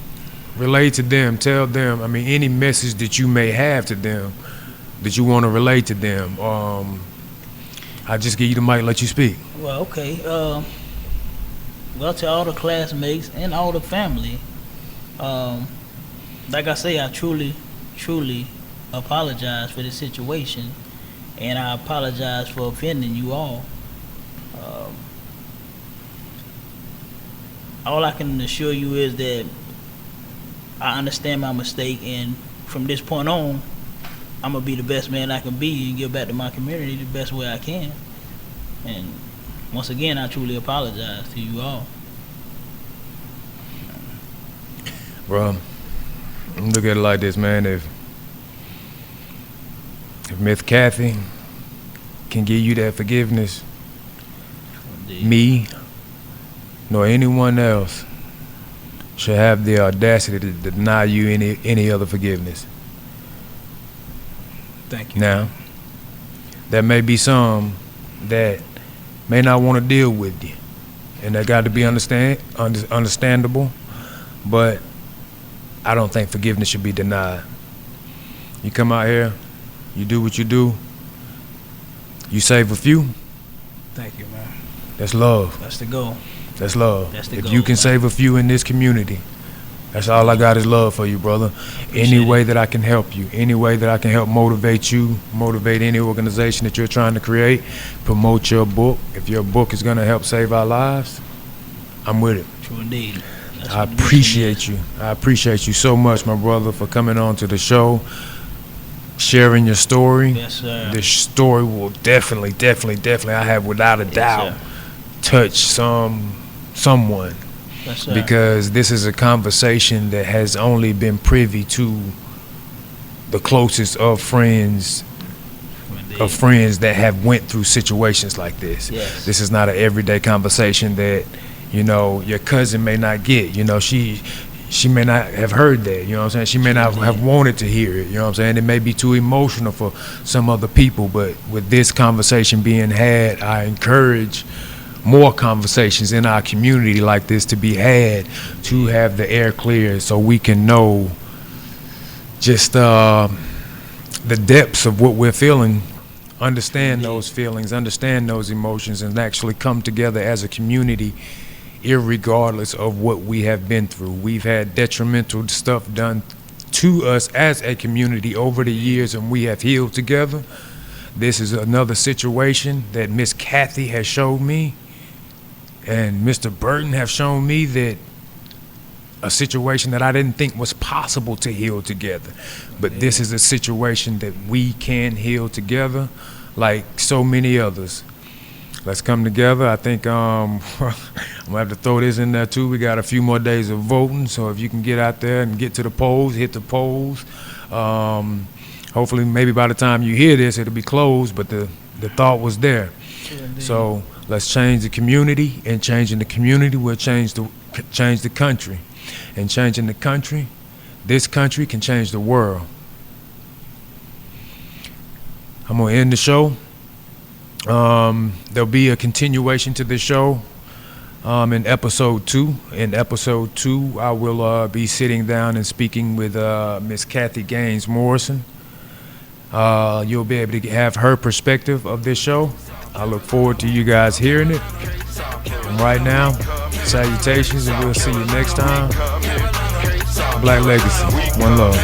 tell them, any message that you may have to them, that you want to relate to them. I just give you the mic, let you speak. Well, okay. Well, to all the classmates and all the family, like I say, I truly apologize for the situation, and I apologize for offending you all. All I can assure you is that I understand my mistake, and from this point on, I'm gonna be the best man I can be and give back to my community the best way I can. And once again, I truly apologize to you all. Bro, look at it like this, man. If Miss Kathy can give you that forgiveness, me nor anyone else should have the audacity to deny you any other forgiveness. Thank you. Now, there may be some that may not want to deal with you, and that got to be understandable, but I don't think forgiveness should be denied. You come out here, you do what you do, you save a few. Thank you, man. That's love. That's the goal. That's love. That's the if goal, you can man. save a few in this community, that's all I got is love for you, brother. Appreciate Any way it. that I can help you, any way that I can help motivate you, motivate any organization that you're trying to create, promote your book. If your book is going to help save our lives, I'm with it. True indeed. That's I what the mission appreciate you. I appreciate you so much, my brother, for coming on to the show, sharing your story. is. Yes, sir. This story will definitely, I have without a doubt, sir. touch someone. Yes, sir. Because this is a conversation that has only been privy to the closest of friends Indeed. that have went through situations like this. Yes. This is not an everyday conversation that, your cousin may not get. She may not have heard that, you know what I'm saying? She may not have wanted to hear it, you know what I'm saying? It may be too emotional for some other people, but with this conversation being had, I encourage more conversations in our community like this to be had, to have the air clear so we can know just the depths of what we're feeling, understand those feelings, understand those emotions, and actually come together as a community irregardless of what we have been through. We've had detrimental stuff done to us as a community over the years, and we have healed together. This is another situation that Miss Kathy has showed me, and Mr. Burton have shown me, that a situation that I didn't think was possible to heal together. But this is a situation that we can heal together like so many others. Let's come together. I think I'm gonna have to throw this in there too. We got a few more days of voting, so if you can get out there and get to the polls, hit the polls. Hopefully, maybe by the time you hear this, it'll be closed, but the thought was there. So let's change the community, and changing the community will change the country. And changing the country, this country can change the world. I'm gonna end the show. There'll be a continuation to the show in episode 2. In episode 2, I will be sitting down and speaking with Miss Kathy Gaines Morrison. You'll be able to have her perspective of this show. I look forward to you guys hearing it. And right now, salutations, and we'll see you next time. Black Legacy, one love.